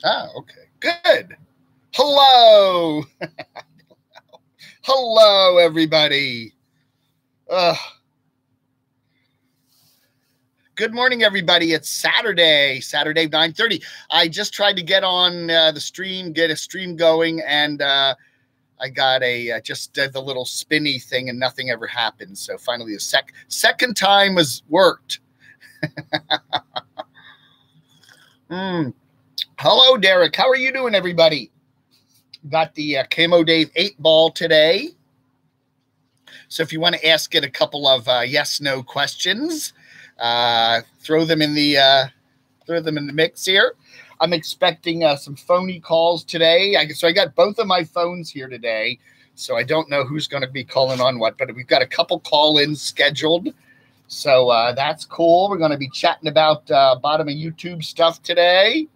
Oh, okay. Good. Hello. Hello, everybody. Good morning, everybody. It's Saturday, SaturDAVE 9:30. I just tried to get on the stream, get a stream going, and I got just did the little spinny thing, and nothing ever happened. So finally, the second time was worked. Hello, Derek. How are you doing, everybody? Got the camodave 8-ball today. So if you want to ask it a couple of yes/no questions, throw them in the mix here. I'm expecting some phony calls today. So I got both of my phones here today, so I don't know who's going to be calling on what, but we've got a couple call-ins scheduled. So that's cool. We're going to be chatting about bottom of YouTube stuff today.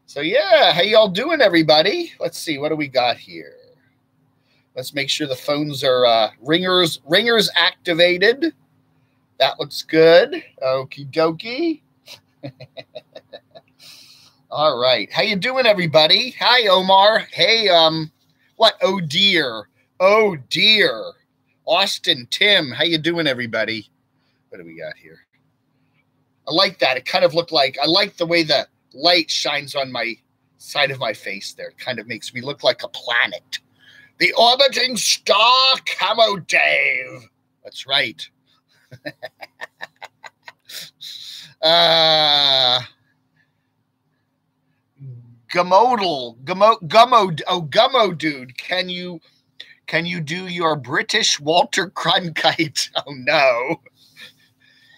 So yeah, how y'all doing, everybody? Let's see, what do we got here? Let's make sure the phones are ringers activated. That looks good. Okie dokie. All right. How you doing, everybody? Hi, Omar. Hey, what? Oh, dear. Oh, dear. Austin, Tim, how you doing, everybody? What do we got here? I like that. It kind of looked like, I like the way the light shines on my side of my face there. It kind of makes me look like a planet. The orbiting star, camodave. That's right. Gummo dude, can you do your British Walter Cronkite? Oh no.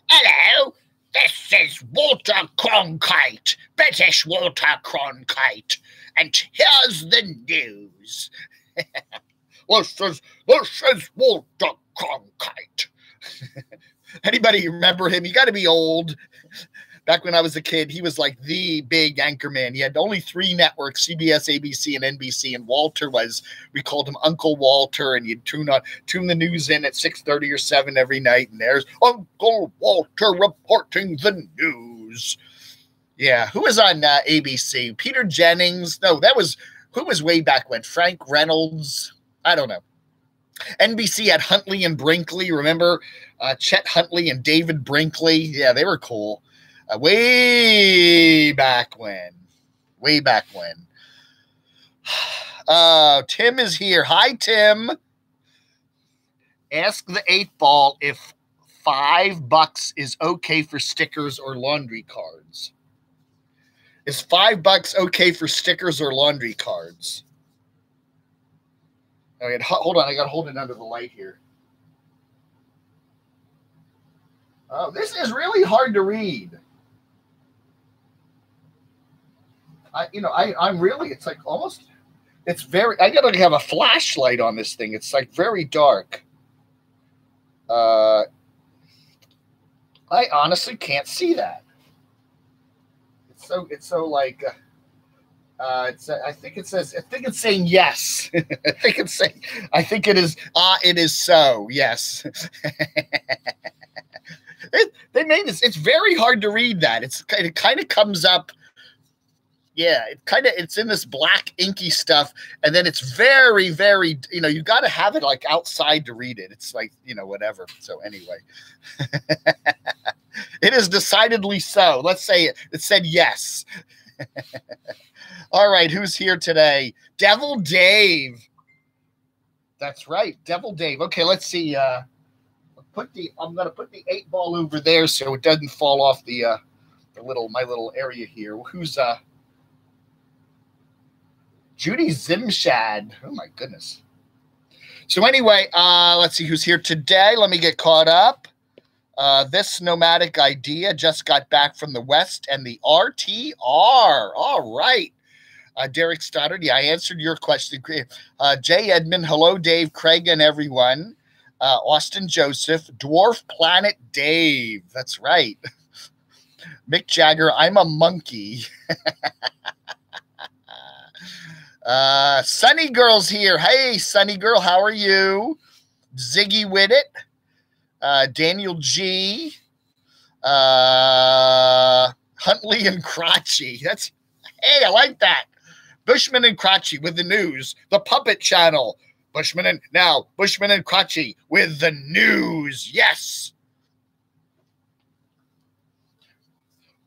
Hello, this is Walter Cronkite, British Walter Cronkite, and here's the news. This is Walter Cronkite. Anybody remember him? You got to be old. Back when I was a kid, he was like the big anchorman. He had only 3 networks, CBS, ABC, and NBC. And Walter was, we called him Uncle Walter. And you'd tune the news in at 6:30 or 7 every night. And there's Uncle Walter reporting the news. Yeah, who was on ABC? Peter Jennings? No, who was way back when? Frank Reynolds? I don't know. NBC had Huntley and Brinkley. Remember Chet Huntley and David Brinkley? Yeah, they were cool. Way back when. Tim is here. Hi, Tim. Ask the 8-ball if $5 is okay for stickers or laundry cards. Is $5 okay for stickers or laundry cards? Okay, hold on. I got to hold it under the light here. Oh, this is really hard to read. I'm really, it's like almost, it's very, I got to have a flashlight on this thing. It's like very dark. I honestly can't see that. It's so like, I think it's saying yes. I think it is so, yes. They made this, it's very hard to read that. It kind of comes up. Yeah, it's in this black inky stuff, and then it's very, very, you got to have it like outside to read it. It's like, whatever. So anyway, it is decidedly so. Let's say it said yes. All right, who's here today? Devil Dave. That's right, Devil Dave. Okay, let's see. I'm gonna put the 8-ball over there so it doesn't fall off my little area here. Who's Judy Zimshad. Oh my goodness. So anyway, let's see who's here today. Let me get caught up. This nomadic idea just got back from the West and the RTR. All right. Derek Stoddard. Yeah, I answered your question. Jay Edmond. Hello, Dave, Craig, and everyone. Austin Joseph. Dwarf Planet Dave. That's right. Mick Jagger. I'm a monkey. Sunny Girl's here. Hey, Sunny Girl, how are you? Ziggy Whittet, Daniel G, Huntley and Crotchy. That's Hey, I like that. Bushman and Crotchy with the news. The Puppet Channel. Bushman and Crotchy with the news. Yes.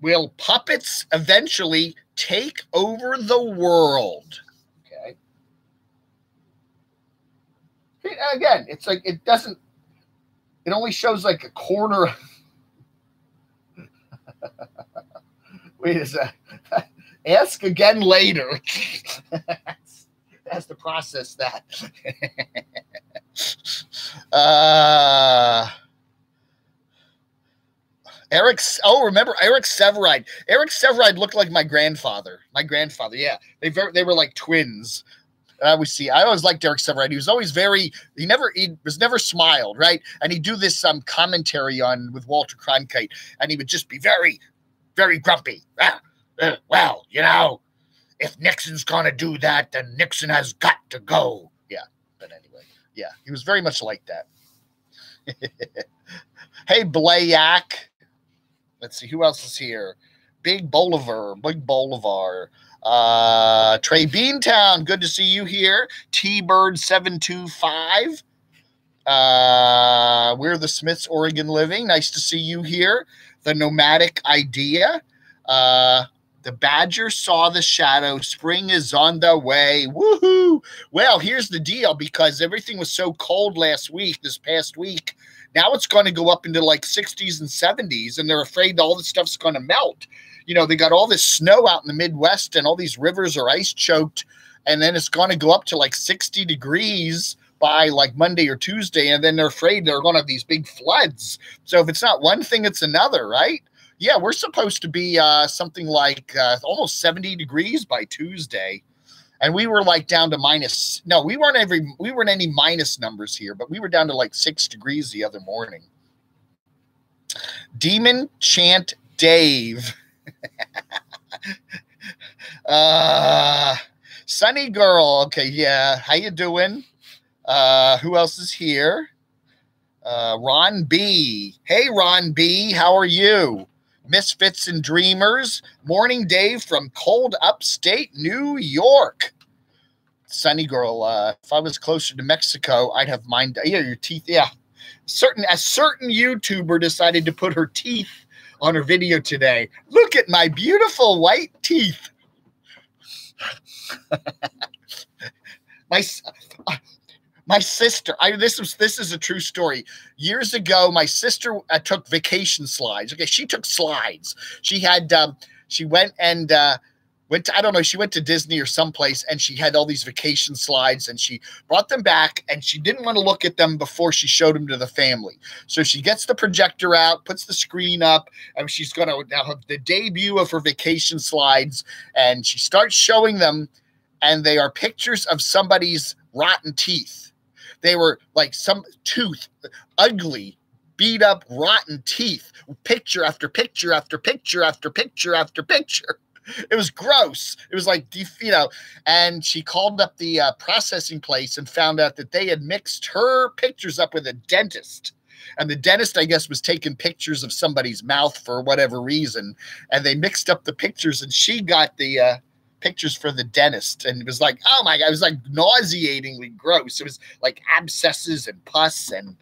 Will puppets eventually take over the world? Okay. Again, it's like it doesn't. It only shows like a corner. Wait a sec. Ask again later. Has to process that. Remember Eric Severide? Eric Severide looked like my grandfather. Yeah. They were like twins. I always liked Eric Severide. He was always he was never smiled, right? And he'd do this commentary with Walter Cronkite, and he would just be very, very grumpy. Well, if Nixon's gonna do that, then Nixon has got to go. Yeah, but anyway, yeah, he was very much like that. Hey, Blayak. Let's see who else is here. Big Bolivar. Trey Beantown, good to see you here. T-Bird 725. We're the Smiths, Oregon Living. Nice to see you here. The Nomadic Idea. The Badger saw the shadow. Spring is on the way. Woohoo! Well, here's the deal, because everything was so cold this past week. Now it's going to go up into like 60s and 70s, and they're afraid all this stuff's going to melt. They got all this snow out in the Midwest, and all these rivers are ice choked, and then it's going to go up to like 60 degrees by like Monday or Tuesday, and then they're afraid they're going to have these big floods. So if it's not one thing, it's another, right? Yeah, we're supposed to be something like almost 70 degrees by Tuesday. And we were like down to minus. No, we weren't any minus numbers here, but we were down to like 6 degrees the other morning. Demon Chant Dave. Sunny Girl. Okay, yeah. How you doing? Who else is here? Ron B. Hey, Ron B. How are you? Misfits and Dreamers. Morning Dave from cold upstate New York. Sunny Girl. If I was closer to Mexico, I'd have mine. Yeah, your teeth. Yeah. A certain YouTuber decided to put her teeth on her video today. Look at my beautiful white teeth. My sister, this is a true story. Years ago, my sister took vacation slides. Okay, she took slides. She went to Disney or someplace, and she had all these vacation slides, and she brought them back, and she didn't want to look at them before she showed them to the family. So she gets the projector out, puts the screen up, and she's going to now have the debut of her vacation slides, and she starts showing them, and they are pictures of somebody's rotten teeth. They were like some tooth, ugly, beat up, rotten teeth, picture after picture after picture after picture after picture. It was gross. It was like, and she called up the processing place and found out that they had mixed her pictures up with a dentist. And the dentist, I guess, was taking pictures of somebody's mouth for whatever reason. And they mixed up the pictures, and she got the pictures for the dentist. And it was like, oh my God, it was like nauseatingly gross. It was like abscesses and pus and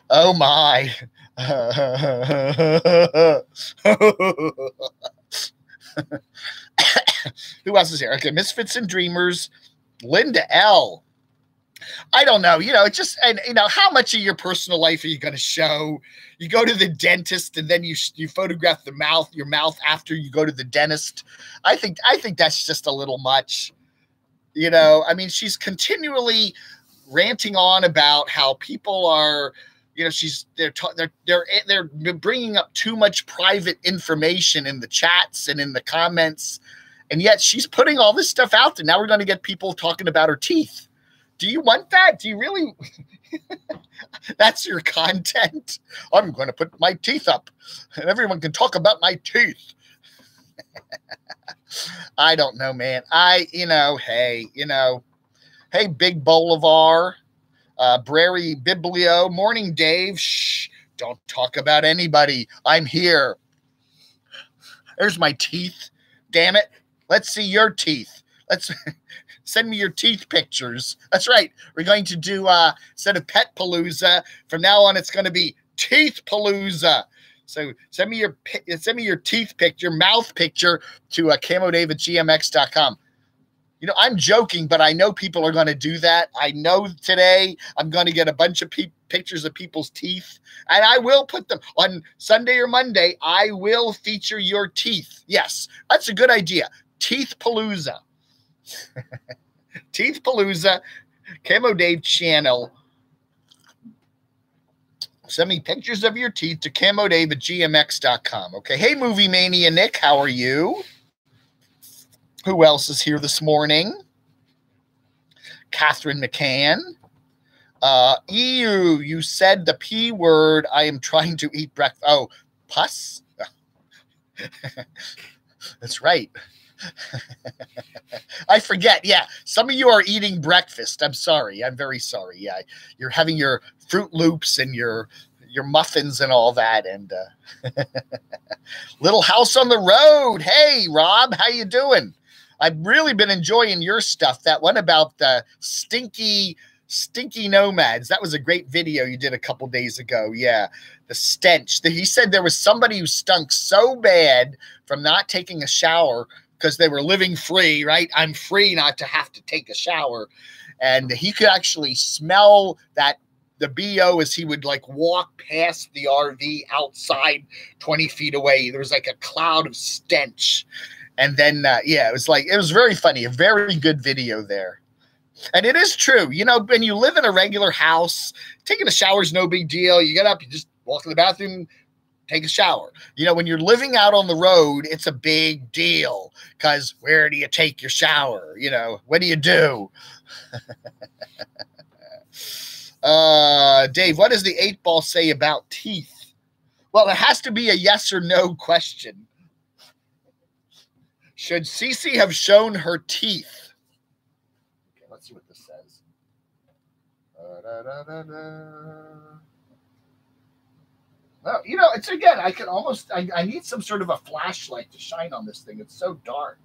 oh my. Who else is here? Okay, Misfits and Dreamers. Linda L. I don't know. How much of your personal life are you going to show? You go to the dentist, and then you photograph your mouth after you go to the dentist. I think that's just a little much. She's continually ranting on about how people are, they're bringing up too much private information in the chats and in the comments, and yet she's putting all this stuff out there. Now we're going to get people talking about her teeth. Do you want that? Do you really? That's your content? I'm going to put my teeth up, and everyone can talk about my teeth. I don't know, man. Hey, Big Bolivar, Brary Biblio, Morning Dave. Shh, don't talk about anybody. I'm here. There's my teeth. Damn it. Let's see your teeth. Let's send me your teeth pictures. That's right. We're going to do, instead of Pet Palooza, from now on, it's going to be Teeth Palooza. So send me your teeth picture, mouth picture to camodave@gmx.com. You know, I'm joking, but I know people are going to do that. I know today I'm going to get a bunch of pictures of people's teeth, and I will put them on Sunday or Monday. I will feature your teeth. Yes, that's a good idea. Teeth Palooza. Teeth Palooza, Camo Dave channel. Send me pictures of your teeth to camodave@gmx.com. Okay. Hey, Movie Mania Nick, how are you? Who else is here this morning? Catherine McCann. Ew, you said the P word. I am trying to eat breakfast. Oh, pus? That's right. I forget. Yeah, some of you are eating breakfast. I'm sorry. I'm very sorry. Yeah, you're having your Fruit Loops and your muffins and all that. And Little House on the Road. Hey, Rob, how you doing? I've really been enjoying your stuff. That one about the stinky nomads. That was a great video you did a couple days ago. Yeah, the stench. He said there was somebody who stunk so bad from not taking a shower because they were living free, right? I'm free not to have to take a shower. And he could actually smell that the BO as he would like walk past the RV outside 20 feet away. There was like a cloud of stench. And then, yeah, it was very funny. A very good video there. And it is true. You know, when you live in a regular house, taking a shower is no big deal. You get up, you just walk to the bathroom, take a shower. You know, when you're living out on the road, it's a big deal because where do you take your shower? You know, what do you do? Dave, what does the 8-ball say about teeth? Well, it has to be a yes or no question. Should Cece have shown her teeth? Okay, let's see what this says. Well, you know, it's again, I can almost, I need some sort of a flashlight to shine on this thing. It's so dark.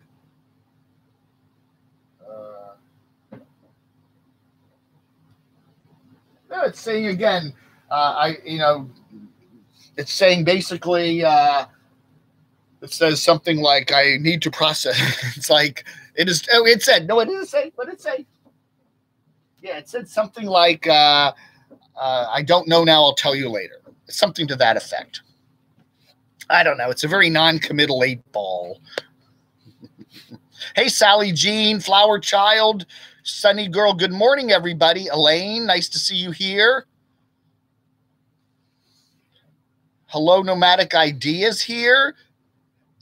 No, it's saying again, it's saying basically, it says something like, I need to process. It's like, it is, oh, it said, no, it didn't say, what did it say? Yeah, it said something like, I don't know now, I'll tell you later. Something to that effect. I don't know. It's a very non-committal 8-ball. Hey, Sally Jean, Flower Child, Sunny Girl, good morning, everybody. Elaine, nice to see you here. Hello, Nomadic Ideas here.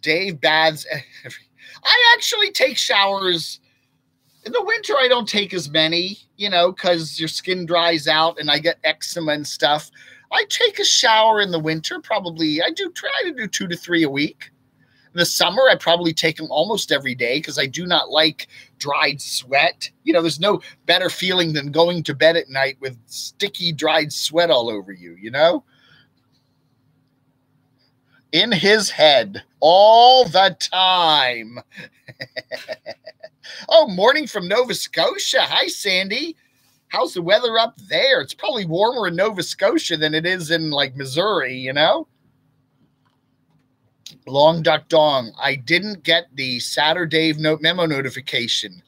Dave baths. I actually take showers. In the winter, I don't take as many, you know, because your skin dries out and I get eczema and stuff. I take a shower in the winter, probably. I do try to do 2 to 3 a week. In the summer, I probably take them almost every day because I do not like dried sweat. You know, there's no better feeling than going to bed at night with sticky, dried sweat all over you, you know? In his head all the time. Oh, morning from Nova Scotia. Hi, Sandy. How's the weather up there? It's probably warmer in Nova Scotia than it is in, like, Missouri, you know? Long Duck Dong. I didn't get the SaturDAVE memo notification.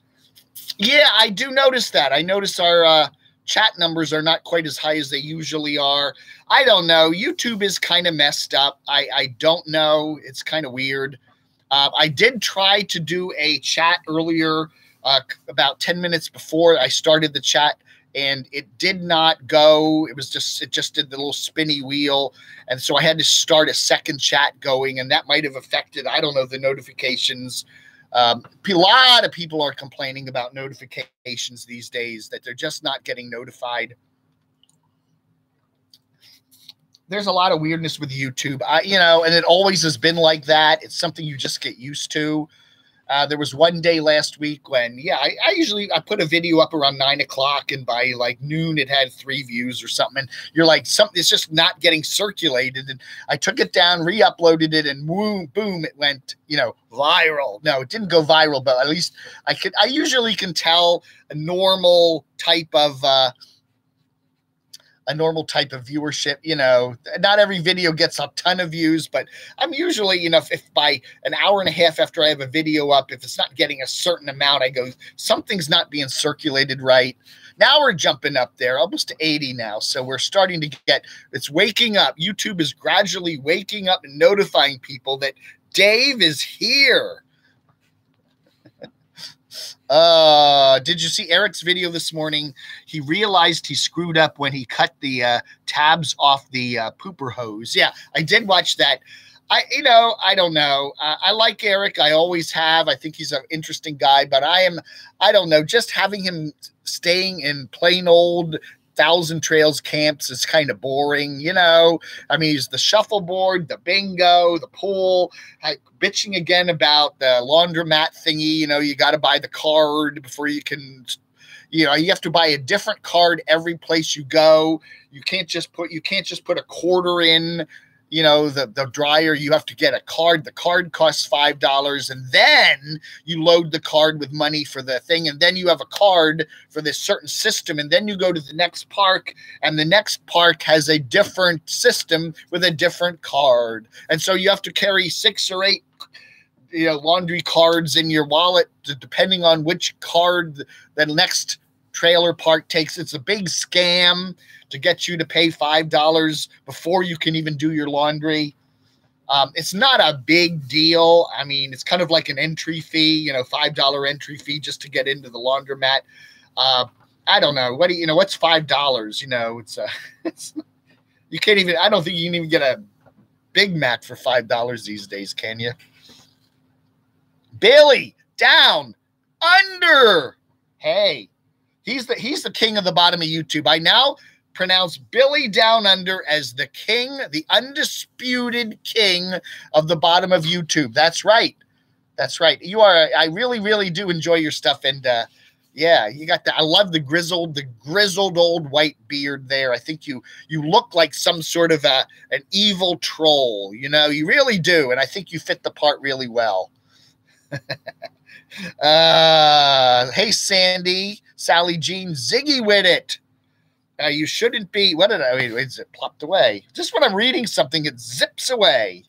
Yeah, I do notice that. I notice our chat numbers are not quite as high as they usually are. I don't know. YouTube is kind of messed up. I don't know. It's kind of weird. I did try to do a chat earlier, about 10 minutes before I started the chat, and it did not go. It just did the little spinny wheel. And so I had to start a second chat going, and that might have affected, I don't know, the notifications. A lot of people are complaining about notifications these days, that they're just not getting notified. There's a lot of weirdness with YouTube, you know, and it always has been like that. It's something you just get used to. There was one day last week when, yeah, I usually put a video up around 9 o'clock, and by like noon it had 3 views or something. And you're like, something it's just not getting circulated. And I took it down, re-uploaded it, and boom, it went, viral. No, it didn't go viral, but at least I usually can tell a normal type of viewership. Not every video gets a ton of views, but I'm usually, if by an hour and a half after I have a video up, if it's not getting a certain amount, I go, something's not being circulated right. Now we're jumping up there, almost to 80 now. So we're starting to it's waking up. YouTube is gradually waking up and notifying people that Dave is here. Did you see Eric's video this morning? He realized he screwed up when he cut the tabs off the pooper hose. Yeah, I did watch that. I don't know. I like Eric. I always have. I think he's an interesting guy, but I don't know. Just having him staying in plain old Thousand Trails camps is kind of boring. I mean, he's the shuffleboard, the bingo, the pool, bitching again about the laundromat thingy. You got to buy the card before you can, you have to buy a different card every place you go. You can't just put a quarter in, the dryer. You have to get a card. The card costs $5, and then you load the card with money for the thing, and then you have a card for this certain system, and then you go to the next park, and the next park has a different system with a different card, and so you have to carry 6 or 8 laundry cards in your wallet, depending on which card the next trailer park takes. It's a big scam to get you to pay $5 before you can even do your laundry. It's not a big deal. I mean, it's kind of like an entry fee, $5 entry fee just to get into the laundromat. I don't know. What's $5? It's you can't even, I don't think you can even get a Big Mac for $5 these days, can you? Bailey, down, under. Hey, he's the king of the bottom of YouTube. I now pronounce Billy Down Under as the king, the undisputed king of the bottom of YouTube. That's right. That's right. You are. I really, really do enjoy your stuff. And yeah, you got I love the grizzled old white beard there. I think you look like some sort of an evil troll. You really do. And I think you fit the part really well. Hey, Sandy, Sally Jean, Ziggy with it. You shouldn't be. What did it plopped away? Just when I'm reading something, it zips away.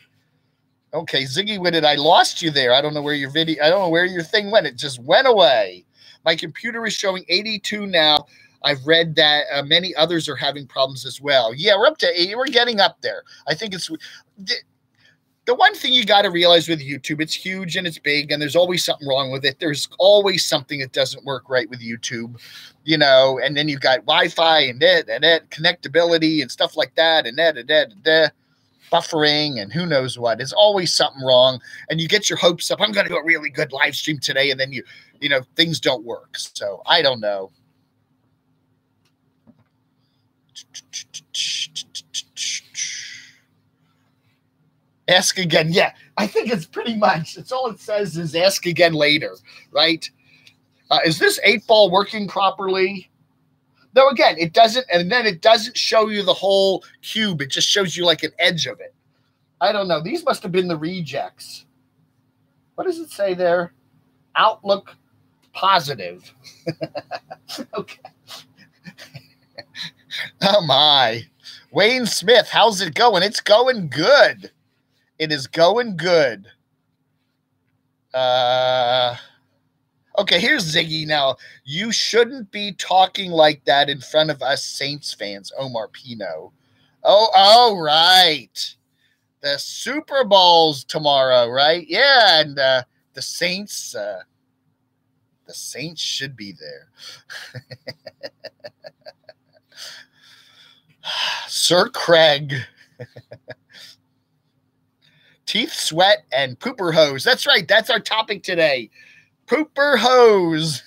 Okay, Ziggy with it. I lost you there. I don't know where your video. I don't know where your thing went. It just went away. My computer is showing 82 now. I've read that many others are having problems as well. Yeah, we're up to 80. We're getting up there. I think it's the one thing you got to realize with YouTube. It's huge and it's big, and there's always something wrong with it. There's always something that doesn't work right with YouTube. And then you've got Wi-Fi and connectability and stuff like that, and buffering and who knows what. There's always something wrong, and you get your hopes up. I'm going to do a really good live stream today, and then things don't work. So I don't know. Ask again. Yeah, I think it's pretty much. It's all it says is ask again later, right? Is this 8-ball working properly? No, again, it doesn't. And then it doesn't show you the whole cube. It just shows you like an edge of it. I don't know. These must have been the rejects. What does it say there? Outlook positive. Okay. Oh, my. Wayne Smith, how's it going? It's going good. It is going good. Okay, here's Ziggy now. You shouldn't be talking like that in front of us Saints fans, Omar Pino. Oh, right. The Super Bowl's tomorrow, right? Yeah, and the Saints should be there. Sir Craig. Teeth, sweat, and pooper hose. That's right. That's our topic today. Pooper hose.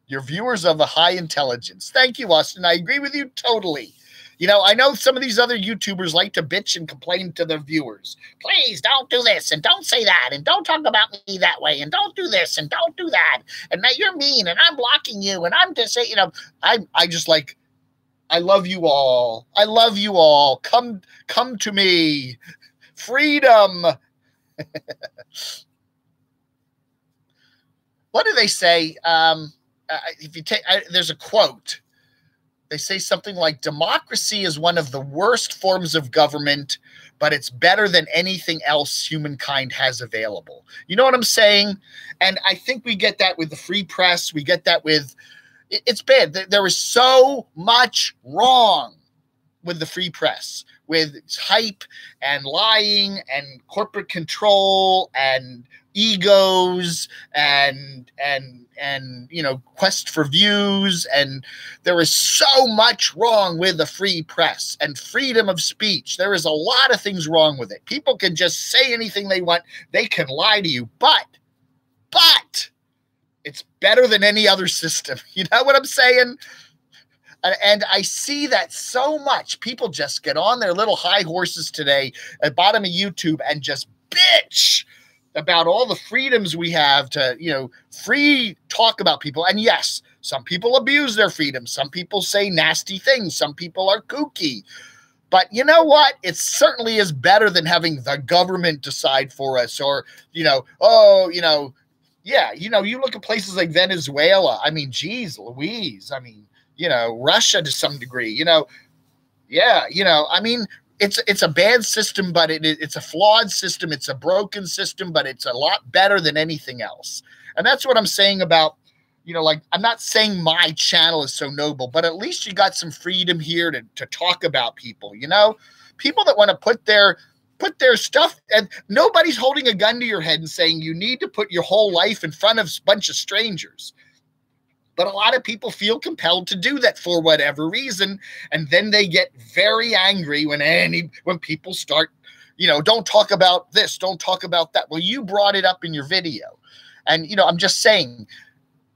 Your viewers of a high intelligence. Thank you, Austin. I agree with you totally. You know, I know some of these other YouTubers like to bitch and complain to their viewers. Please don't do this and don't say that and don't talk about me that way and don't do this and don't do that. And now you're mean and I'm blocking you and I'm just saying, you know, I just like, I love you all. I love you all. Come to me. Freedom. What do they say? If you take, there's a quote. They say something like, democracy is one of the worst forms of government, but it's better than anything else humankind has available. You know what I'm saying? And I think we get that with the free press. We get that with, it's bad. There is so much wrong with the free press, with hype and lying and corporate control and egos and you know, quest for views, and there is so much wrong with the free press and freedom of speech. There is a lot of things wrong with it. People can just say anything they want. They can lie to you, but it's better than any other system. You know what I'm saying? And I see that so much. People just get on their little high horses today at the bottom of YouTube and just bitch about all the freedoms we have to, you know, free talk about people. And yes, some people abuse their freedom. Some people say nasty things. Some people are kooky. But you know what? It certainly is better than having the government decide for us, or, you know, oh, you know, yeah, you know, you look at places like Venezuela. I mean, geez Louise. I mean, you know, Russia to some degree, you know, yeah, you know, I mean, it's a bad system, but it's a flawed system. It's a broken system, but it's a lot better than anything else. And that's what I'm saying about, you know, like, I'm not saying my channel is so noble, but at least you got some freedom here to talk about people, you know, people that want to put their stuff, and nobody's holding a gun to your head and saying you need to put your whole life in front of a bunch of strangers. But a lot of people feel compelled to do that for whatever reason. And then they get very angry when people start, you know, don't talk about this, don't talk about that. Well, you brought it up in your video. And, you know, I'm just saying,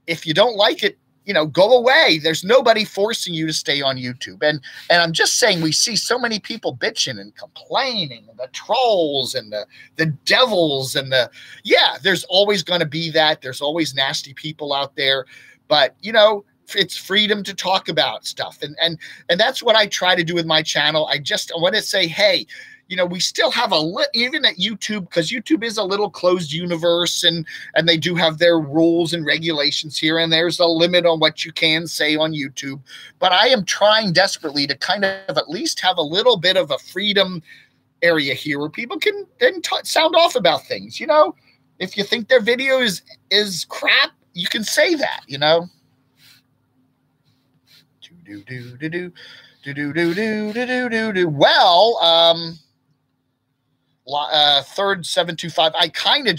if you don't like it, you know, go away. There's nobody forcing you to stay on YouTube. And I'm just saying, we see so many people bitching and complaining, and the trolls and the devils and yeah, there's always going to be that. There's always nasty people out there. But, you know, it's freedom to talk about stuff. And that's what I try to do with my channel. I want to say, hey, you know, we still have even at YouTube, because YouTube is a little closed universe, and they do have their rules and regulations here, and there's a limit on what you can say on YouTube. But I am trying desperately to kind of at least have a little bit of a freedom area here where people can then sound off about things. You know, if you think their video is crap, you can say that, you know. Well, third 725. I kind of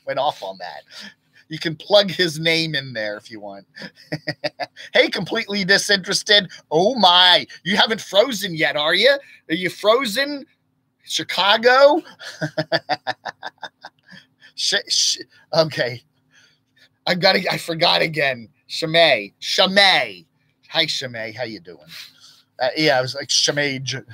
went off on that. You can plug his name in there if you want. Hey, completely disinterested. Oh my, you haven't frozen yet, are you? Are you frozen? Chicago? Okay. I forgot again. Shamay. Hi, Shamay. How you doing? Yeah, I was like, Shamay.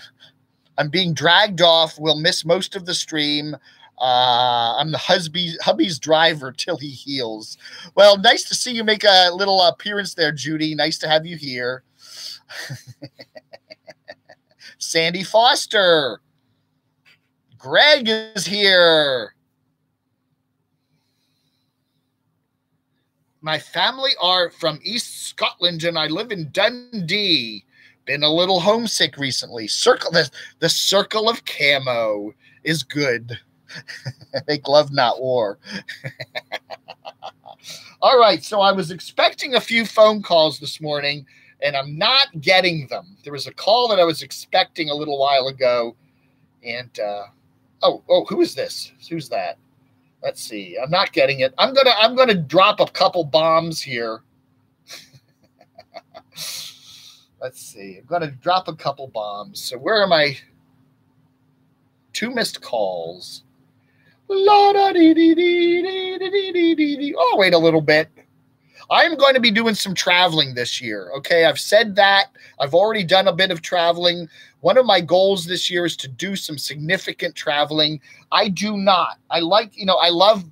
I'm being dragged off. We'll miss most of the stream. I'm the hubby's driver till he heals. Well, nice to see you make a little appearance there, Judy. Nice to have you here. Sandy Foster. Greg is here. My family are from East Scotland, and I live in Dundee. Been a little homesick recently. The circle of Camo is good. Make love, not war. All right, so I was expecting a few phone calls this morning, and I'm not getting them. There was a call that I was expecting a little while ago, and who is this? Who's that? Let's see. I'm not getting it. I'm gonna drop a couple bombs here. Let's see. I'm gonna drop a couple bombs. So where am I? 2 missed calls. Oh, wait a little bit. I'm going to be doing some traveling this year. Okay. I've said that. I've already done a bit of traveling. One of my goals this year is to do some significant traveling. I do not. I like, you know, I love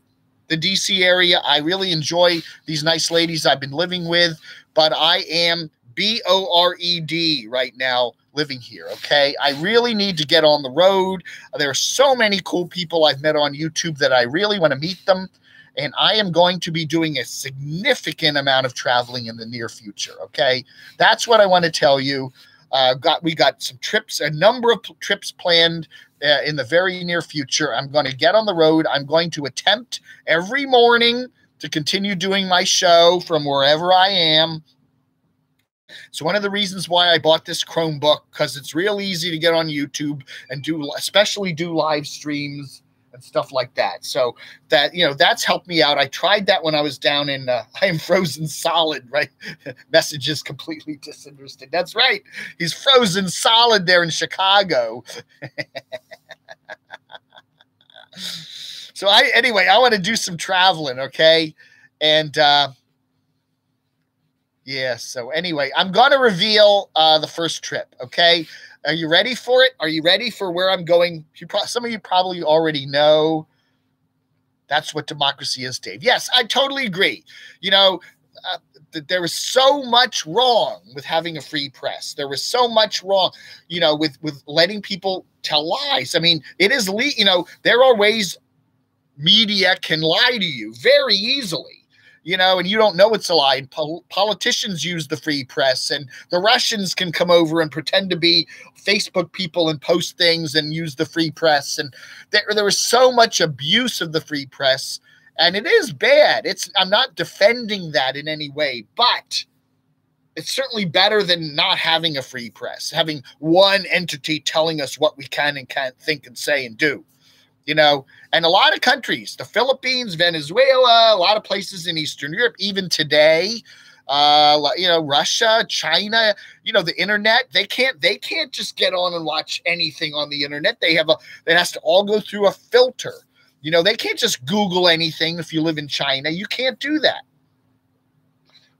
the DC area. I really enjoy these nice ladies I've been living with, but I am BORED right now living here. Okay. I really need to get on the road. There are so many cool people I've met on YouTube that I really want to meet them. And I am going to be doing a significant amount of traveling in the near future. Okay. That's what I want to tell you. We got some trips, a number of trips planned in the very near future. I'm going to get on the road. I'm going to attempt every morning to continue doing my show from wherever I am. So one of the reasons why I bought this Chromebook, because it's real easy to get on YouTube and especially do live streams and stuff like that. So that, you know, that's helped me out. I tried that when I was down in, I am frozen solid, right? Messages completely disinterested. That's right. He's frozen solid there in Chicago. So anyway, I want to do some traveling. Okay. And, yeah. So anyway, I'm going to reveal the first trip. Okay. Are you ready for it? Are you ready for where I'm going? Some of you probably already know. That's what democracy is, Dave. Yes, I totally agree. You know, there was so much wrong with having a free press. There was so much wrong, you know, with letting people tell lies. I mean, it is, you know, there are ways media can lie to you very easily. You know, and you don't know it's a lie. Politicians use the free press, and the Russians can come over and pretend to be Facebook people and post things and use the free press. And there was so much abuse of the free press, and it is bad. I'm not defending that in any way, but it's certainly better than not having a free press, having one entity telling us what we can and can't think and say and do. You know, and a lot of countries, the Philippines, Venezuela, a lot of places in Eastern Europe, even today, you know, Russia, China, you know, the internet, they can't just get on and watch anything on the internet. It has to all go through a filter. You know, they can't just Google anything. If you live in China, you can't do that.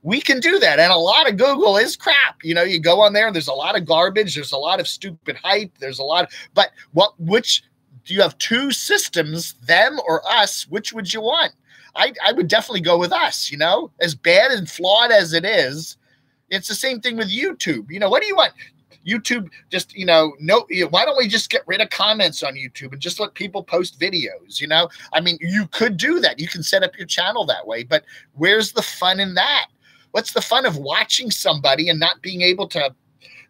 We can do that. And a lot of Google is crap. You know, you go on there and there's a lot of garbage. There's a lot of stupid hype. There's a lot, but which do you have two systems, them or us? Which would you want? I would definitely go with us, you know, as bad and flawed as it is. It's the same thing with YouTube. You know, what do you want? YouTube just, you know, why don't we just get rid of comments on YouTube and just let people post videos? You know, I mean, you could do that. You can set up your channel that way, but where's the fun in that? What's the fun of watching somebody and not being able to?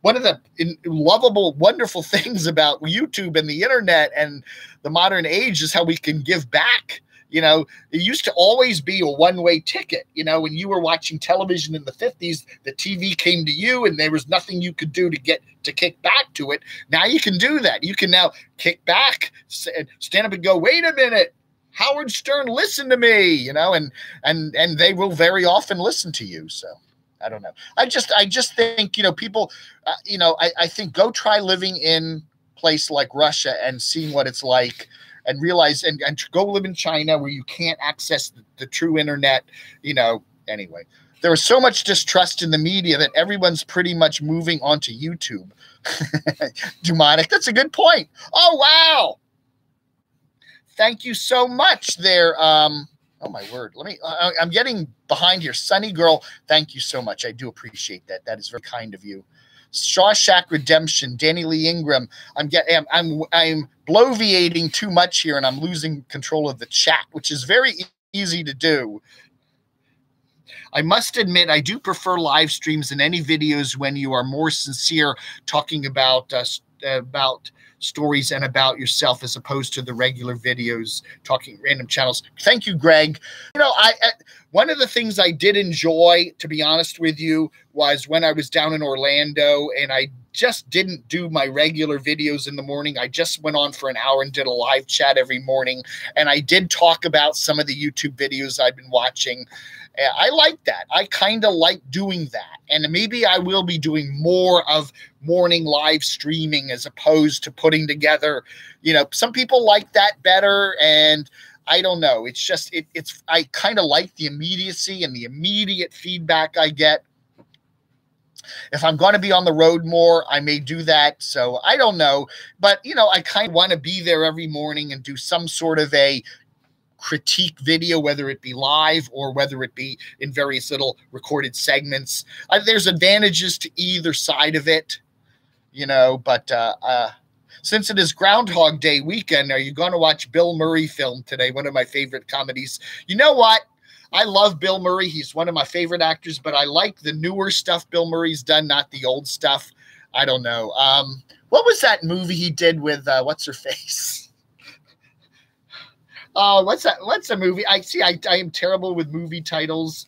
One of the lovable, wonderful things about YouTube and the internet and the modern age is how we can give back. You know, it used to always be a one-way ticket. You know, when you were watching television in the 50s, the TV came to you and there was nothing you could do to kick back to it. Now you can do that. You can now kick back, stand up and go, wait a minute, Howard Stern, listen to me, you know, and they will very often listen to you. So I don't know. I just think, you know, people, you know, I think go try living in a place like Russia and seeing what it's like and realize and go live in China where you can't access the true internet, you know. Anyway, there is so much distrust in the media that everyone's pretty much moving onto YouTube. Demonic. That's a good point. Oh, wow. Thank you so much there. Oh, my word. I'm getting behind here. Sunny Girl, thank you so much. I do appreciate that. That is very kind of you. Shawshank Redemption, Danny Lee Ingram. I'm bloviating too much here and I'm losing control of the chat, which is very easy to do. I must admit, I do prefer live streams and any videos when you are more sincere talking about stories and about yourself as opposed to the regular videos talking random channels. Thank you, Greg. You know, one of the things I did enjoy, to be honest with you, was when I was down in Orlando and I just didn't do my regular videos in the morning. I just went on for an hour and did a live chat every morning. And I did talk about some of the YouTube videos I've been watching. I like that. I kind of like doing that. And maybe I will be doing more of morning live streaming as opposed to putting together, you know, some people like that better. And I don't know. It's just, I kind of like the immediacy and the immediate feedback I get. If I'm going to be on the road more, I may do that. So I don't know. But, you know, I kind of want to be there every morning and do some sort of a critique video, whether it be live or whether it be in various little recorded segments. There's advantages to either side of it, you know, but since it is Groundhog Day weekend, are you going to watch Bill Murray film today? One of my favorite comedies. You know what? I love Bill Murray. He's one of my favorite actors, but I like the newer stuff Bill Murray's done, not the old stuff. I don't know. What was that movie he did with what's her face? What's that? What's the movie? I am terrible with movie titles.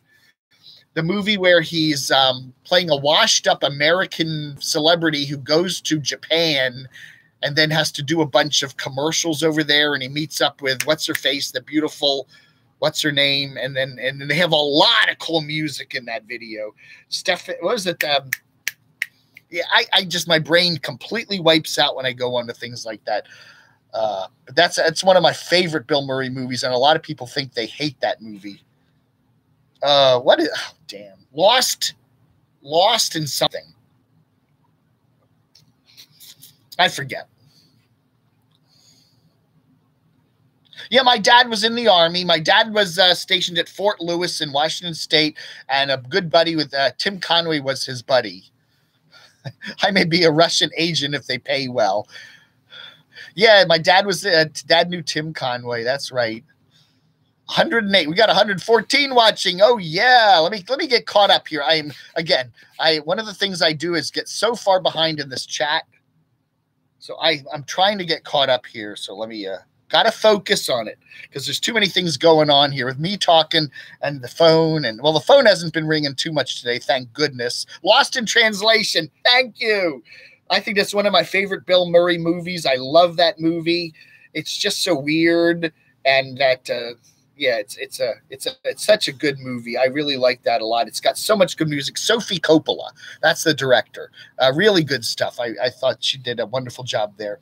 The movie where he's playing a washed-up American celebrity who goes to Japan and then has to do a bunch of commercials over there, and he meets up with what's her face, the beautiful, what's her name, and then they have a lot of cool music in that video. What was it? Yeah, I just, my brain completely wipes out when I go on to things like that. But that's one of my favorite Bill Murray movies, and a lot of people think they hate that movie. What is? Oh, damn, Lost in something. I forget. Yeah, my dad was in the Army. My dad was stationed at Fort Lewis in Washington State, and a good buddy with Tim Conway was his buddy. I may be a Russian agent if they pay well. Yeah, my dad was dad knew Tim Conway. That's right. 108. We got 114 watching. Oh yeah. Let me get caught up here. One of the things I do is get so far behind in this chat. So I'm trying to get caught up here. So let me gotta focus on it because there's too many things going on here with me talking and the phone. And well, the phone hasn't been ringing too much today, thank goodness. Lost in Translation. Thank you. I think that's one of my favorite Bill Murray movies. I love that movie. It's just so weird, and that yeah, it's such a good movie. I really like that a lot. It's got so much good music. Sophie Coppola, that's the director. Really good stuff. I thought she did a wonderful job there.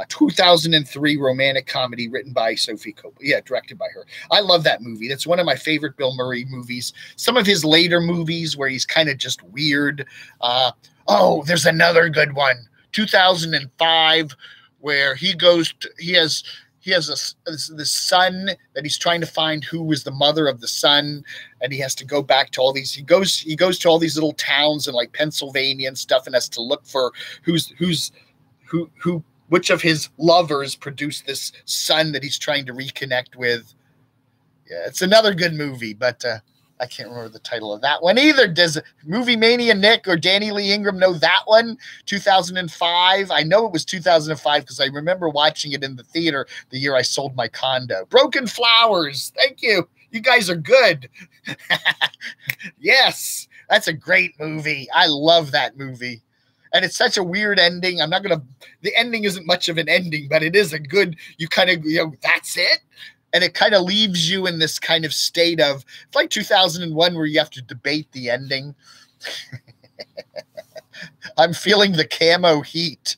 2003 romantic comedy written by Sophie Coppola. Yeah, directed by her. I love that movie. That's one of my favorite Bill Murray movies. Some of his later movies where he's kind of just weird. Oh, there's another good one. 2005, where he has this son that he's trying to find who was the mother of the son, and he has to go back to all these. He goes to all these little towns in like Pennsylvania and stuff, and has to look for which of his lovers produced this son that he's trying to reconnect with. Yeah, it's another good movie, but I can't remember the title of that one either. Does Movie Mania Nick or Danny Lee Ingram know that one? 2005. I know it was 2005 because I remember watching it in the theater the year I sold my condo. Broken Flowers. Thank you. You guys are good. Yes, that's a great movie. I love that movie. And it's such a weird ending. The ending isn't much of an ending, but it is a good, you kind of, that's it. And it kind of leaves you in this kind of state of, it's like 2001 where you have to debate the ending. I'm feeling the Camo heat.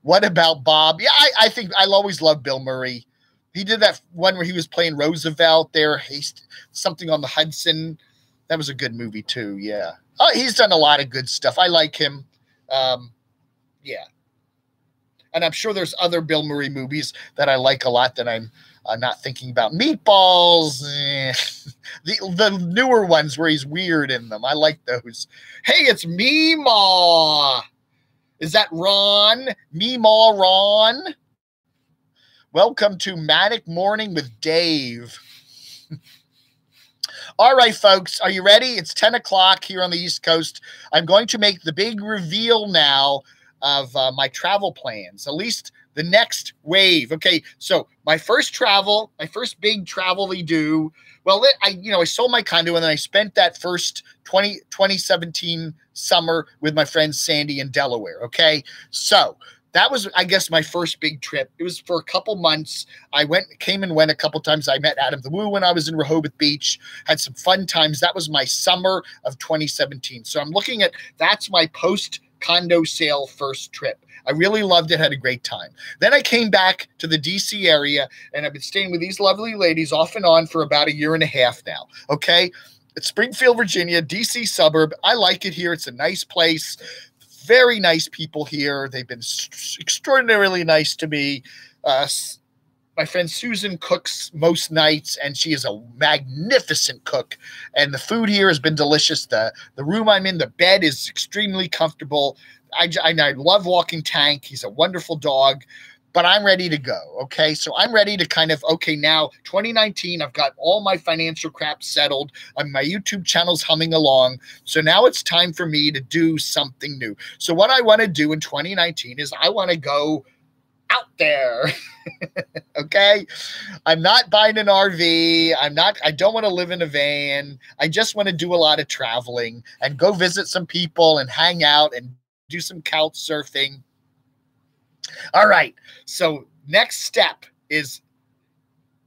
What about Bob? Yeah, I think I'll always love Bill Murray. He did that one where he was playing Roosevelt there, something on the Hudson. That was a good movie too, yeah. Oh, he's done a lot of good stuff. I like him. Yeah. And I'm sure there's other Bill Murray movies that I like a lot that I'm not thinking about. Meatballs. The newer ones where he's weird in them. I like those. Hey, it's Meemaw. Is that Ron? Meemaw Ron? Welcome to Manic Morning with Dave. All right, folks, are you ready? It's 10 o'clock here on the East Coast. I'm going to make the big reveal now of my travel plans, at least the next wave. Okay, so my first big travel-y do, well, I sold my condo, and then I spent that first 2017 summer with my friend Sandy in Delaware, okay? So that was, I guess, my first big trip. It was for a couple months. I came and went a couple times. I met Adam the Woo when I was in Rehoboth Beach, had some fun times. That was my summer of 2017. So I'm looking at, that's my post condo sale first trip. I really loved it, had a great time. Then I came back to the DC area, and I've been staying with these lovely ladies off and on for about a year and a half now, okay? It's Springfield, Virginia, DC suburb. I like it here. It's a nice place. Very nice people here. They've been extraordinarily nice to me. My friend Susan cooks most nights, and she is a magnificent cook. And the food here has been delicious. The room I'm in, the bed is extremely comfortable. I love walking Tank. He's a wonderful dog. But I'm ready to go, okay? So I'm ready to kind of, okay, now 2019, I've got all my financial crap settled. My YouTube channel's humming along. So now it's time for me to do something new. So what I want to do in 2019 is I want to go out there, okay? I'm not buying an RV. I don't want to live in a van. I just want to do a lot of traveling and go visit some people and hang out and do some couch surfing. All right, so next step is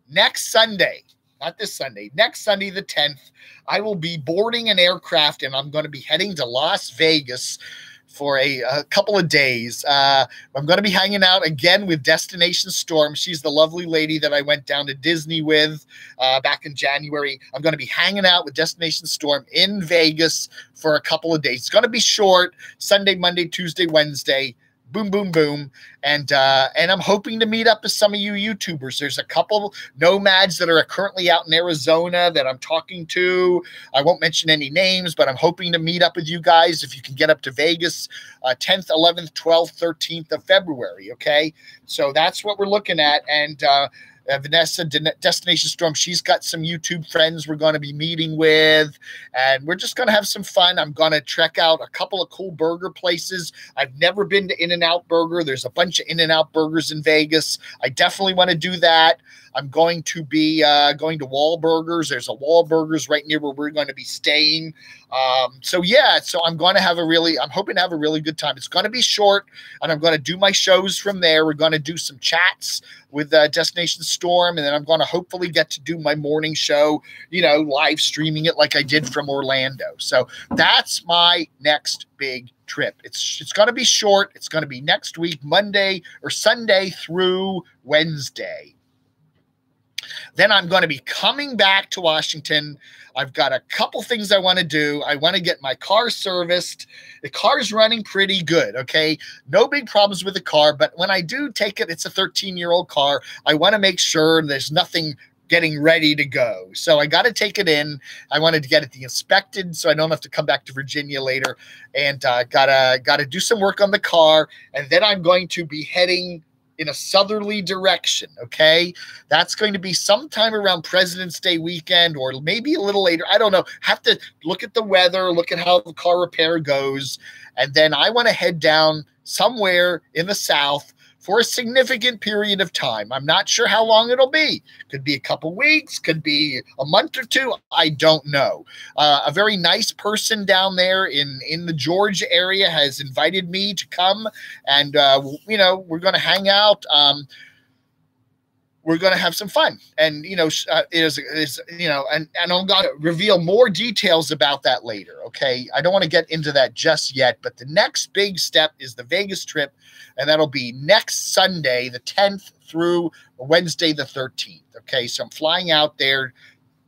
next Sunday, not this Sunday, next Sunday the 10th, I will be boarding an aircraft, and I'm going to be heading to Las Vegas for a couple of days. I'm going to be hanging out again with Destination Storm. She's the lovely lady that I went down to Disney with back in January. I'm going to be hanging out with Destination Storm in Vegas for a couple of days. It's going to be short, Sunday, Monday, Tuesday, Wednesday. Boom, boom, boom. And I'm hoping to meet up with some of you YouTubers. There's a couple nomads that are currently out in Arizona that I'm talking to. I won't mention any names, but I'm hoping to meet up with you guys if you can get up to Vegas 10th, 11th, 12th, 13th of February, okay? So that's what we're looking at. And Vanessa, Destination Storm, she's got some YouTube friends we're going to be meeting with, and we're just going to have some fun. I'm going to check out a couple of cool burger places. I've never been to In-N-Out Burger. There's a bunch of In-N-Out Burgers in Vegas. I definitely want to do that. I'm going to be going to Wahlburgers. There's a Wahlburgers right near where we're going to be staying. So I'm going to have I'm hoping to have a really good time. It's going to be short, and I'm going to do my shows from there. We're going to do some chats with Destination Storm, and then I'm going to hopefully get to do my morning show, live streaming it like I did from Orlando. So that's my next big trip. It's going to be short. It's going to be next week, Monday or Sunday through Wednesday. Then I'm going to be coming back to Washington. I've got a couple things I want to do. I want to get my car serviced. The car's running pretty good, okay? No big problems with the car, but when I do take it, it's a 13-year-old car. I want to make sure there's nothing getting ready to go. So I got to take it in. I wanted to get it inspected so I don't have to come back to Virginia later, and gotta do some work on the car, and then I'm going to be heading in a southerly direction, okay? That's going to be sometime around President's Day weekend or maybe a little later. I don't know. Have to look at the weather, look at how the car repair goes, and then I want to head down somewhere in the south for a significant period of time. I'm not sure how long it'll be. Could be a couple weeks, could be a month or two. I don't know. A very nice person down there in the Georgia area has invited me to come, and we're going to hang out. We're going to have some fun, and and I'm going to reveal more details about that later. Okay, I don't want to get into that just yet, but the next big step is the Vegas trip, and that'll be next Sunday, the 10th through Wednesday, the 13th. Okay, so I'm flying out there,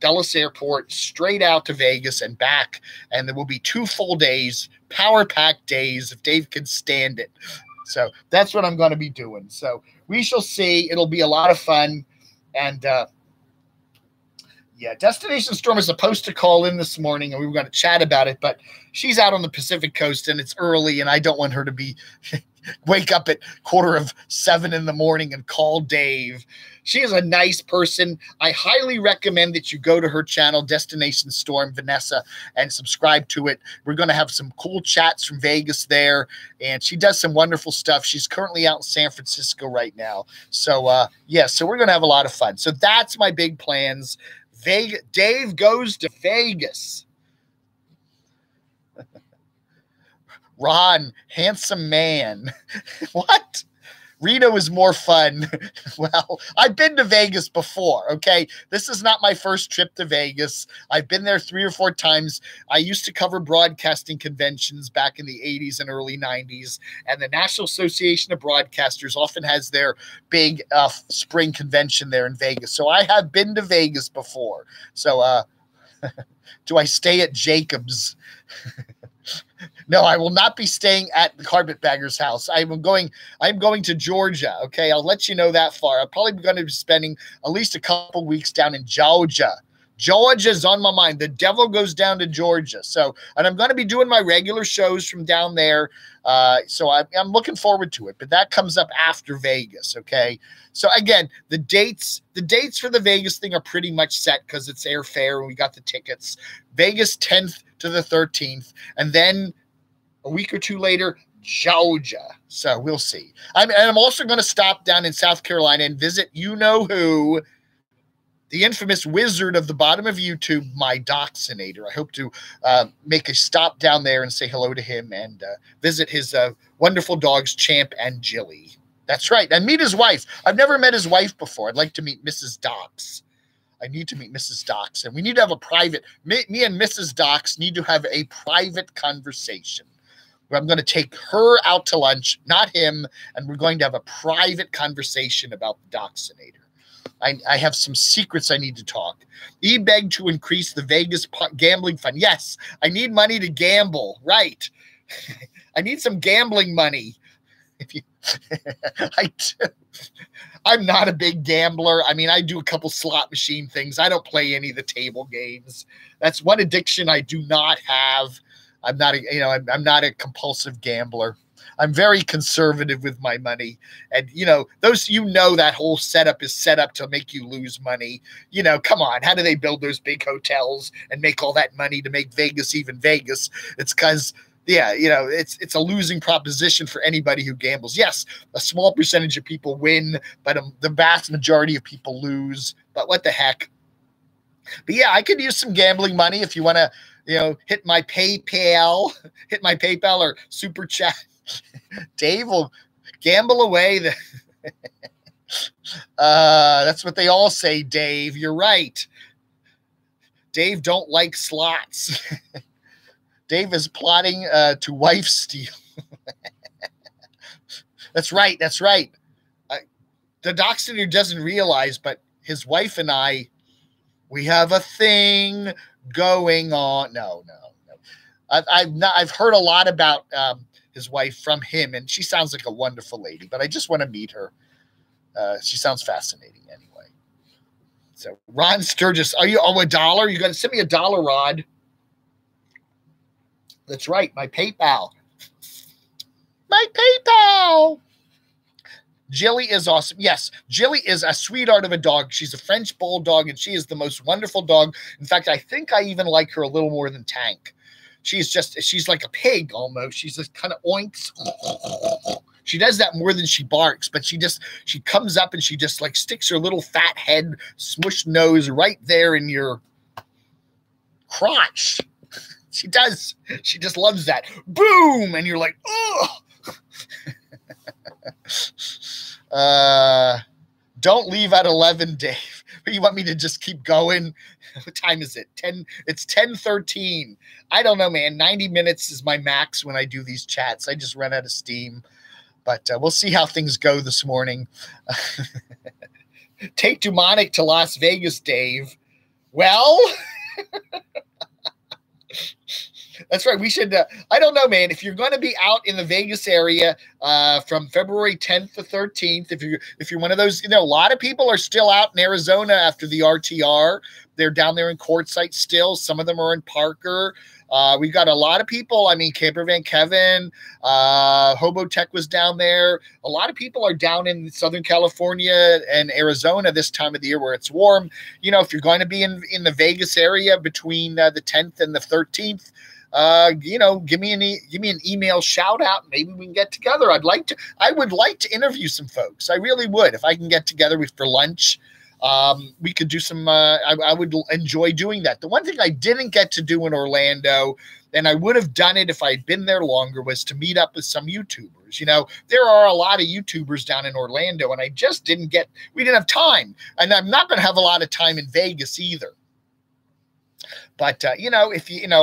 Dulles Airport, straight out to Vegas and back, and there will be 2 full days, power-packed days, if Dave can stand it. So that's what I'm going to be doing. So we shall see. It'll be a lot of fun. And Destination Storm is supposed to call in this morning, and we were going to chat about it, but she's out on the Pacific Coast, and it's early, and I don't want her to be wake up at 6:45 in the morning and call Dave. She is a nice person. I highly recommend that you go to her channel, Destination Storm, Vanessa, and subscribe to it. We're going to have some cool chats from Vegas there, and she does some wonderful stuff. She's currently out in San Francisco right now. So, so we're going to have a lot of fun. So that's my big plans. Dave goes to Vegas. Ron, handsome man. What? Reno is more fun. Well, I've been to Vegas before, okay? This is not my first trip to Vegas. I've been there 3 or 4 times. I used to cover broadcasting conventions back in the 80s and early 90s, and the National Association of Broadcasters often has their big spring convention there in Vegas. So I have been to Vegas before. So do I stay at Jacob's? No, I will not be staying at the Carpetbagger's house. I'm going to Georgia. Okay, I'll let you know that far. I'm probably going to be spending at least a couple weeks down in Georgia. Georgia's on my mind. The devil goes down to Georgia. So, and I'm going to be doing my regular shows from down there. So I'm looking forward to it. But that comes up after Vegas. Okay. So again, the dates for the Vegas thing are pretty much set because it's airfare and we got the tickets. Vegas 10th to the 13th, and then a week or two later, Georgia. So we'll see. I'm also going to stop down in South Carolina and visit you-know-who, the infamous wizard of the bottom of YouTube, my Doxinator. I hope to make a stop down there and say hello to him and visit his wonderful dogs, Champ and Jilly. That's right. And meet his wife. I've never met his wife before. I'd like to meet Mrs. Dox. I need to meet Mrs. Dox. And we need to have a private, me and Mrs. Dox need to have a private conversation where I'm going to take her out to lunch, not him, and we're going to have a private conversation about the Doxinator. I have some secrets I need to talk. He begged to increase the Vegas gambling fund. Yes, I need money to gamble. Right. I need some gambling money. I do. I'm not a big gambler. I mean, I do a couple slot machine things. I don't play any of the table games. That's one addiction I do not have. I'm not a compulsive gambler. I'm very conservative with my money. And, that whole setup is set up to make you lose money. Come on. How do they build those big hotels and make all that money to make Vegas even Vegas? It's because, it's a losing proposition for anybody who gambles. Yes, a small percentage of people win, but the vast majority of people lose. But what the heck? But yeah, I could use some gambling money if you want to, hit my PayPal or Super Chat. Dave will gamble away. That's what they all say, Dave. You're right. Dave don't like slots. Dave is plotting to wife steal. That's right. That's right. The Doxinator doesn't realize, but his wife and I, we have a thing going on. No. I've heard a lot about his wife from him, and she sounds like a wonderful lady, but I just want to meet her. She sounds fascinating anyway. So Ron Sturgis, are you $1? You got to send me $1, Rod. That's right. My PayPal. Jilly is awesome. Yes, Jilly is a sweetheart of a dog. She's a French bulldog, and she is the most wonderful dog. In fact, I think I even like her a little more than Tank. She's like a pig almost. She's just kind of oinks. She does that more than she barks, but she comes up and she just like sticks her little fat head, smushed nose right there in your crotch. She does. She just loves that. Boom! And you're like, oh. Don't leave at 11, Dave. You want me to just keep going? What time is it? 10. It's 10:13. I don't know, man. 90 minutes is my max when I do these chats. I just run out of steam. But we'll see how things go this morning. Take Demonic to Las Vegas, Dave. Well... That's right. We should, I don't know, man, if you're going to be out in the Vegas area from February 10th to 13th, if you're one of those, a lot of people are still out in Arizona after the RTR. They're down there in Quartzsite still. Some of them are in Parker. We've got a lot of people. I mean, Camper Van Kevin, Hobo Tech was down there. A lot of people are down in Southern California and Arizona this time of the year where it's warm. If you're going to be in the Vegas area between the 10th and the 13th, give me an email shout out. Maybe we can get together. I would like to interview some folks. I really would. If I can get together for lunch, we could do some, I would enjoy doing that. The one thing I didn't get to do in Orlando, and I would have done it if I'd been there longer, was to meet up with some YouTubers. YouTubers. You know, there are a lot of YouTubers down in Orlando, and we didn't have time. And I'm not going to have a lot of time in Vegas either. But, you know,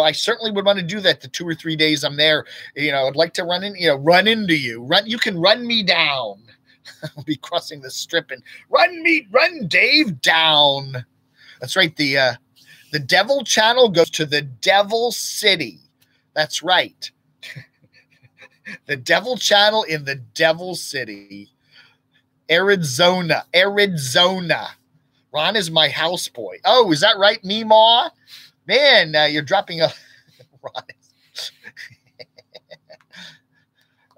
I certainly would want to do that the 2 or 3 days I'm there. You know, I'd like to run into you. You can run me down. I'll be crossing the strip and run Dave down. That's right. The Devil Channel goes to the Devil City. That's right. The Devil Channel in the Devil City. Arizona. Ron is my houseboy. Oh, is that right, Meemaw? Man, you're dropping a Ron.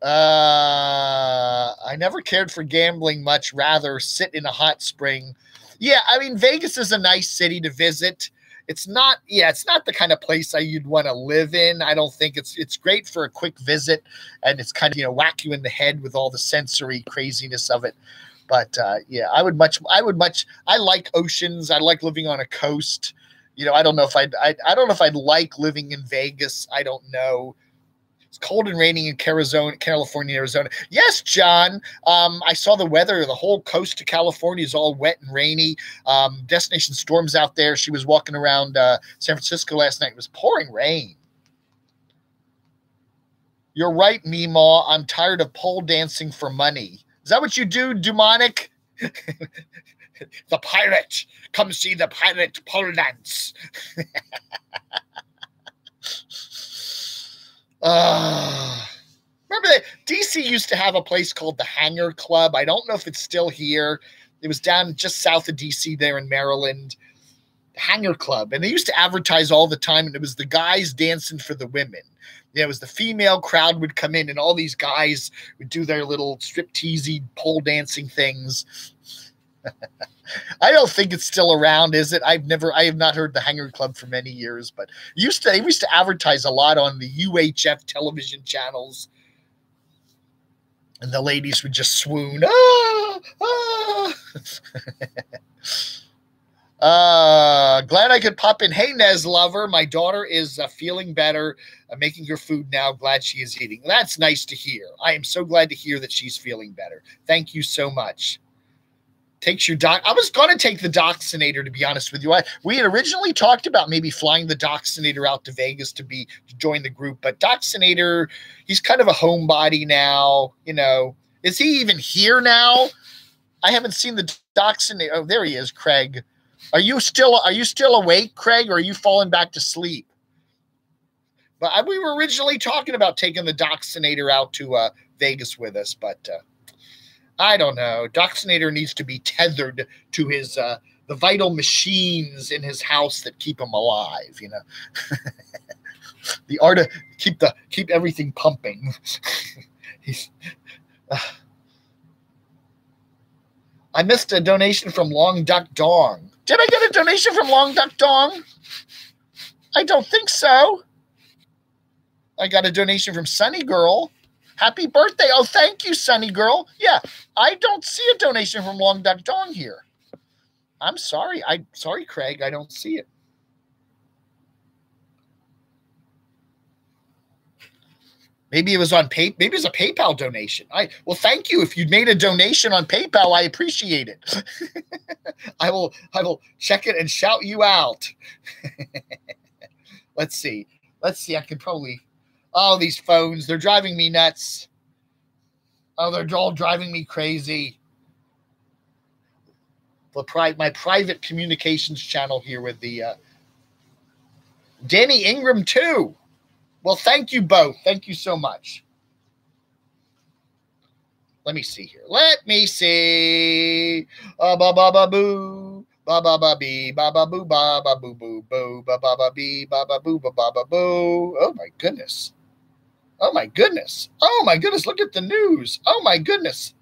I never cared for gambling much, rather sit in a hot spring. Yeah, I mean, Vegas is a nice city to visit. It's not the kind of place you'd want to live in. I don't think it's great for a quick visit, and it's kind of, whack you in the head with all the sensory craziness of it. But yeah, I like oceans. I like living on a coast. I don't know if I'd like living in Vegas. I don't know. It's cold and raining in California, Arizona. Yes, John. I saw the weather. The whole coast of California is all wet and rainy. Destination Storm's out there. She was walking around San Francisco last night. It was pouring rain. You're right, Meemaw. I'm tired of pole dancing for money. Is that what you do, demonic? The pirate. Come see the pirate pole dance. Remember that DC used to have a place called the Hangar Club. I don't know if it's still here. It was down just south of DC there in Maryland. The Hangar Club. And they used to advertise all the time, and it was the guys dancing for the women. It was the female crowd would come in, and all these guys would do their little stripteasy pole dancing things. I don't think it's still around, is it? I have not heard the Hangar Club for many years, but they used to advertise a lot on the UHF television channels, and the ladies would just swoon. Glad I could pop in. Hey, Nez lover, my daughter is feeling better, making her food now. Glad she is eating. That's nice to hear. I am so glad to hear that she's feeling better. Thank you so much. Takes your doc. I was going to take the Doxinator, to be honest with you. We had originally talked about maybe flying the Doxinator out to Vegas to join the group, but Doxinator, he's kind of a homebody now. Is he even here now? I haven't seen the Doxinator. Oh, there he is, Craig. Are you still awake, Craig, or are you falling back to sleep? But we were originally talking about taking the Doxinator out to Vegas with us, but I don't know. Doxinator needs to be tethered to his the vital machines in his house that keep him alive. The art of keep everything pumping. I missed a donation from Long Duck Dong. Did I get a donation from Long Duck Dong? I don't think so. I got a donation from Sunny Girl. Happy birthday. Oh, thank you, Sunny Girl. Yeah, I don't see a donation from Long Duck Dong here. I'm sorry. Sorry, Craig. I don't see it. Maybe it was on maybe it was a PayPal donation. Well, thank you. If you'd made a donation on PayPal, I appreciate it. I will check it and shout you out. Let's see. I could probably. Oh, these phones, they're driving me nuts. Oh, they're all driving me crazy. My private communications channel here with the Danny Ingram too. Well, thank you both. Thank you so much. Let me see here. Let me see. Ba ba ba boo. Ba ba ba bee. Ba ba boo ba ba boo boo boo. Ba ba ba bee. Ba ba boo ba ba boo. Oh my goodness. Oh my goodness. Oh my goodness. Look at the news. Oh my goodness.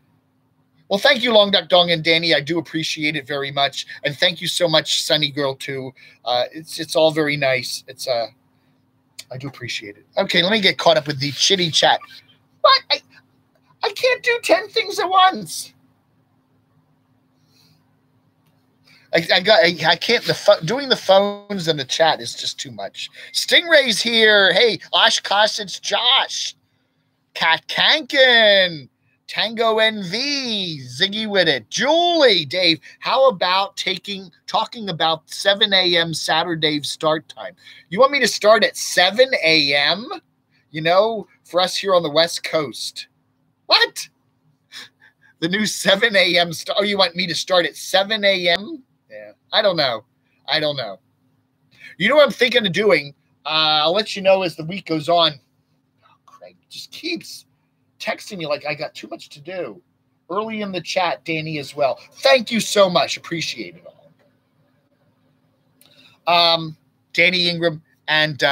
Well, thank you, Long Duck Dong and Danny. I do appreciate it very much. And thank you so much, Sunny Girl, too. It's all very nice. I do appreciate it. Okay, let me get caught up with the chitty chat. What? I can't do 10 things at once. I can't. Doing the phones and the chat is just too much. Stingray's here. Hey, Oshkosh, it's Josh. Kat Kankin, Tango NV, Ziggy with it, Julie, Dave. How about talking about 7 a.m. SaturDAVE start time? You want me to start at 7 a.m.? You know, for us here on the West Coast. What? The new 7 a.m. start? Oh, you want me to start at 7 a.m.? Yeah, I don't know. You know what I'm thinking of doing? I'll let you know as the week goes on. Oh, Craig just keeps texting me like I got too much to do. Early in the chat, Danny as well. Thank you so much. Appreciate it all. Danny Ingram and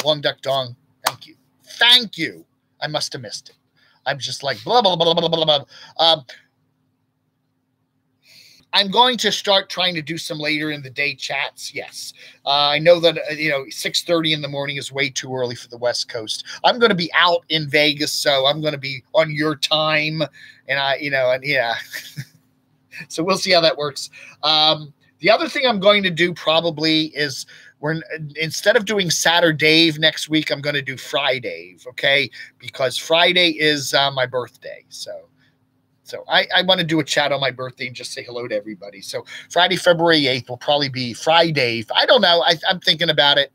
Long Duck Dong. Thank you. I must have missed it. I'm just like blah blah blah blah blah blah. I'm going to start trying to do some later in the day chats. Yes. I know that, 6:30 in the morning is way too early for the West Coast. I'm going to be out in Vegas, so I'm going to be on your time. And yeah. So we'll see how that works. The other thing I'm going to do probably is instead of doing SaturDAVE next week, I'm going to do FridayDAVE, okay? Because Friday is my birthday, So I want to do a chat on my birthday and just say hello to everybody. So Friday, February 8th will probably be FridayDAVE. I don't know. I'm thinking about it.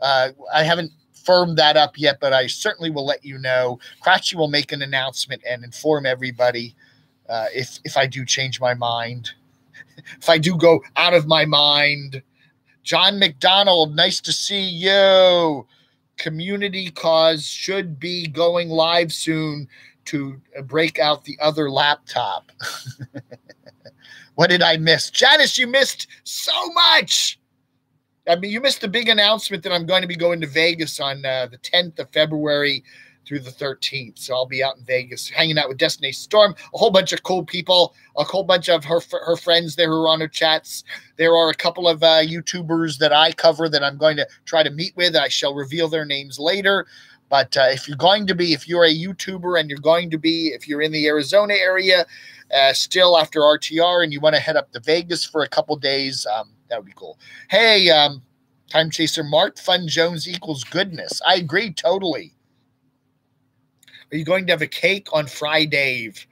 I haven't firmed that up yet, but I certainly will let you know. Cratchy will make an announcement and inform everybody if I do change my mind. If I do go out of my mind. John McDonald, nice to see you. Community Cause should be going live soon to break out the other laptop. What did I miss? Janice, you missed so much. I mean, you missed the big announcement that I'm going to be going to Vegas on the 10th of February through the 13th. So I'll be out in Vegas hanging out with Destination Storm, a whole bunch of cool people, a whole bunch of her friends there who are on her chats. There are a couple of YouTubers that I cover that I'm going to try to meet with. I shall reveal their names later. But if you're a YouTuber and if you're in the Arizona area, still after RTR and you want to head up to Vegas for a couple days, that would be cool. Hey, Time Chaser, Mark Fun Jones equals goodness. I agree totally. Are you going to have a cake on FridayDAVE?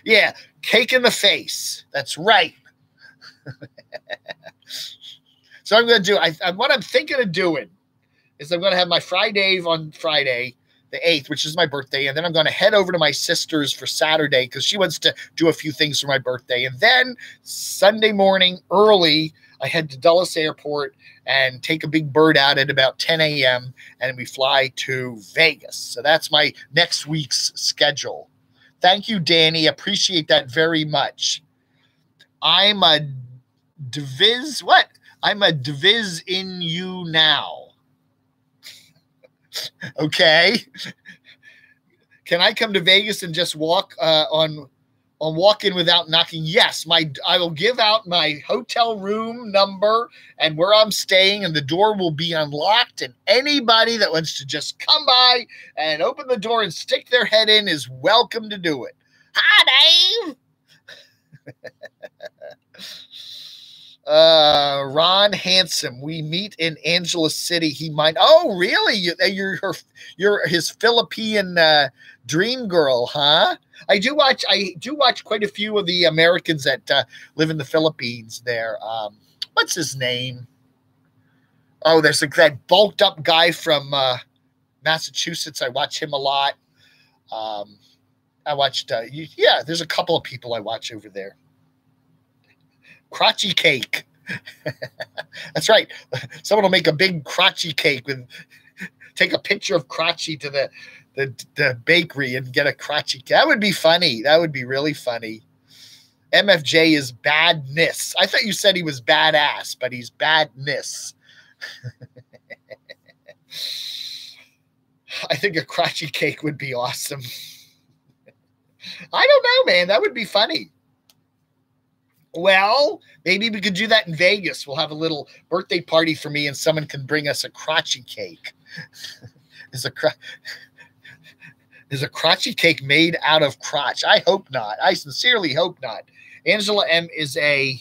Yeah, cake in the face. That's right. So I'm going to do what I'm thinking of doing is I'm going to have my FridayDAVE on Friday, the 8th, which is my birthday, and then I'm going to head over to my sister's for Saturday because she wants to do a few things for my birthday. And then Sunday morning early, I head to Dulles Airport and take a big bird out at about 10 a.m. and we fly to Vegas. So that's my next week's schedule. Thank you, Danny. Appreciate that very much. I'm a diviz. What? I'm a diviz in you now. Okay. Can I come to Vegas and just walk walk in without knocking? Yes, I will give out my hotel room number and where I'm staying, and the door will be unlocked, and anybody that wants to just come by and open the door and stick their head in is welcome to do it. Hi, Dave. Ron Handsome, we meet in Angeles City. He might. Oh, really? You're his Philippine dream girl, huh? I do watch quite a few of the Americans that live in the Philippines there. What's his name? Oh, there's that bulked up guy from Massachusetts. I watch him a lot. I watched, there's a couple of people I watch over there. Crotchy cake. That's right. Someone will make a big crotchy cake take a picture of Crotchy to the bakery and get a crotchy cake. That would be funny. That would be really funny. MFJ is badness. I thought you said he was badass, but he's badness. I think a crotchy cake would be awesome. I don't know, man. That would be funny. Well, maybe we could do that in Vegas. We'll have a little birthday party for me and someone can bring us a crotchy cake. Is a crotchy cake made out of crotch? I hope not. I sincerely hope not. Angela M is a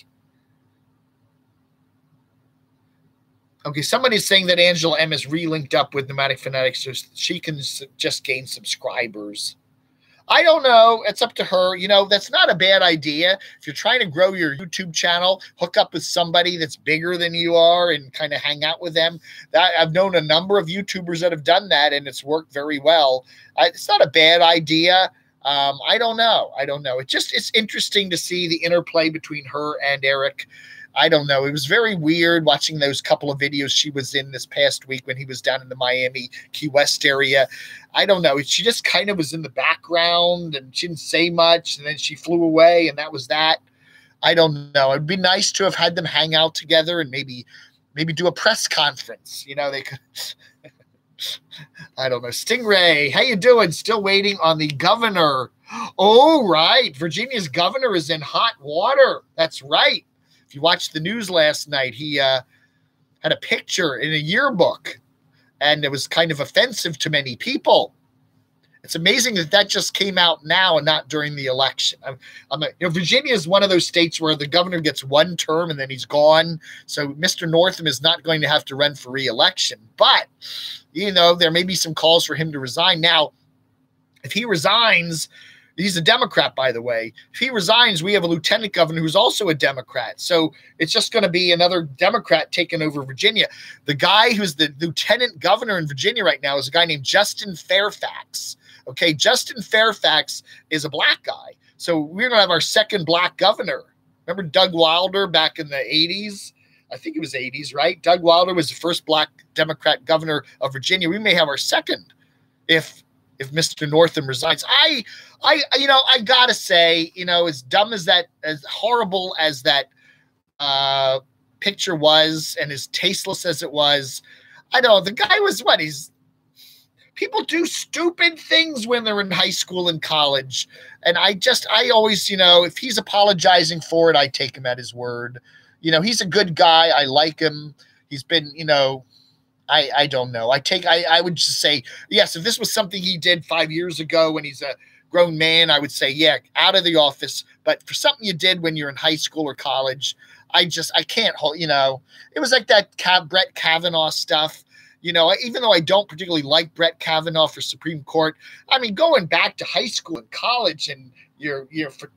Okay, somebody's saying that Angela M is re-linked up with Nomadic Fanatics so she can just gain subscribers. I don't know. It's up to her. You know, that's not a bad idea. If you're trying to grow your YouTube channel, hook up with somebody that's bigger than you are and kind of hang out with them. I've known a number of YouTubers that have done that, and it's worked very well. It's not a bad idea. I don't know. It's interesting to see the interplay between her and Eric. I don't know. It was very weird watching those couple of videos she was in this past week when he was down in the Miami, Key West area. I don't know. She just kind of was in the background and she didn't say much. And then she flew away and that was that. I don't know. It'd be nice to have had them hang out together and maybe do a press conference. You know, they could. I don't know. Stingray, how you doing? Still waiting on the governor. Oh, right. Virginia's governor is in hot water. That's right. If you watched the news last night, he had a picture in a yearbook, and it was kind of offensive to many people. It's amazing that just came out now and not during the election. Virginia is one of those states where the governor gets one term and then he's gone. So Mr. Northam is not going to have to run for re-election. But, you know, there may be some calls for him to resign. Now, if he resigns, he's a Democrat, by the way. If he resigns, we have a lieutenant governor who's also a Democrat. So it's just going to be another Democrat taking over Virginia. The guy who's the lieutenant governor in Virginia right now is a guy named Justin Fairfax. Okay, Justin Fairfax is a black guy. So we're going to have our second black governor. Remember Doug Wilder back in the 80s? I think it was 80s, right? Doug Wilder was the first black Democrat governor of Virginia. We may have our second if Mr. Northam resigns. I gotta say, you know, as dumb as that, as horrible as that picture was, and as tasteless as it was, I know the guy was people do stupid things when they're in high school and college. And I always, you know, if he's apologizing for it, I take him at his word. You know, he's a good guy. I like him. He's been, you know, I don't know. I would just say, yes, if this was something he did 5 years ago when he's a grown man, I would say, yeah, out of the office. But for something you did when you're in high school or college, I can't hold, you know, it was like that Brett Kavanaugh stuff. You know, even though I don't particularly like Brett Kavanaugh for Supreme Court, I mean, going back to high school and college and you're for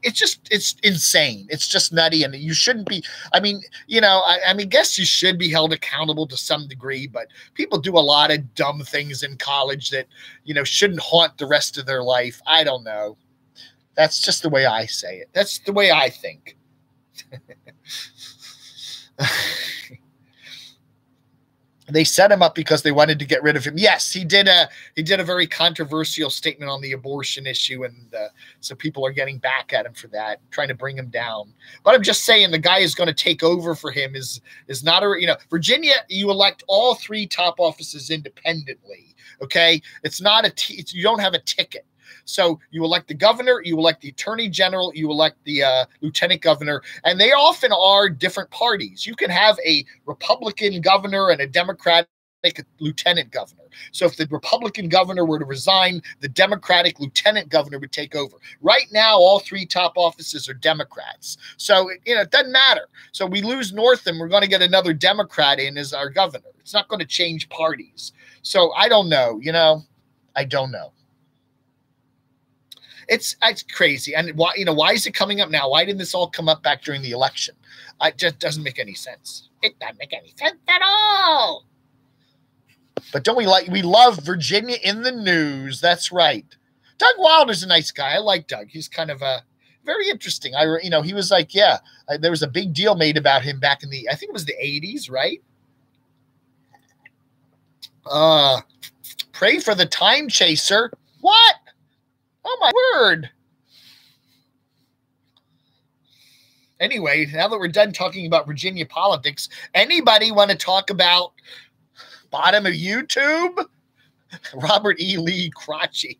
it's insane. It's just nutty. And you shouldn't be, I mean, you know, I mean, guess you should be held accountable to some degree, but people do a lot of dumb things in college that, you know, shouldn't haunt the rest of their life. I don't know. That's just the way I say it. That's the way I think. They set him up because they wanted to get rid of him. Yes, he did a very controversial statement on the abortion issue, and so people are getting back at him for that, trying to bring him down. But I'm just saying the guy is going to take over for him is not a, you know, Virginia, you elect all three top offices independently. Okay, it's not you don't have a ticket. So you elect the governor, you elect the attorney general, you elect the lieutenant governor, and they often are different parties. You can have a Republican governor and a Democratic lieutenant governor. So if the Republican governor were to resign, the Democratic lieutenant governor would take over. Right now, all three top offices are Democrats. So, you know, it doesn't matter. So we lose Northam, we're going to get another Democrat in as our governor. It's not going to change parties. So I don't know, you know, I don't know. It's crazy. And why, you know, why is it coming up now? Why didn't this all come up back during the election? It just doesn't make any sense. It doesn't make any sense at all. But don't we love Virginia in the news. That's right. Doug Wilder's a nice guy. I like Doug. He's kind of very interesting. You know, he was like, yeah, there was a big deal made about him back in I think it was the 80s, right? Pray for the time chaser. What? Oh, my word. Anyway, now that we're done talking about Virginia politics, anybody want to talk about bottom of YouTube? Robert E. Lee Crotchy.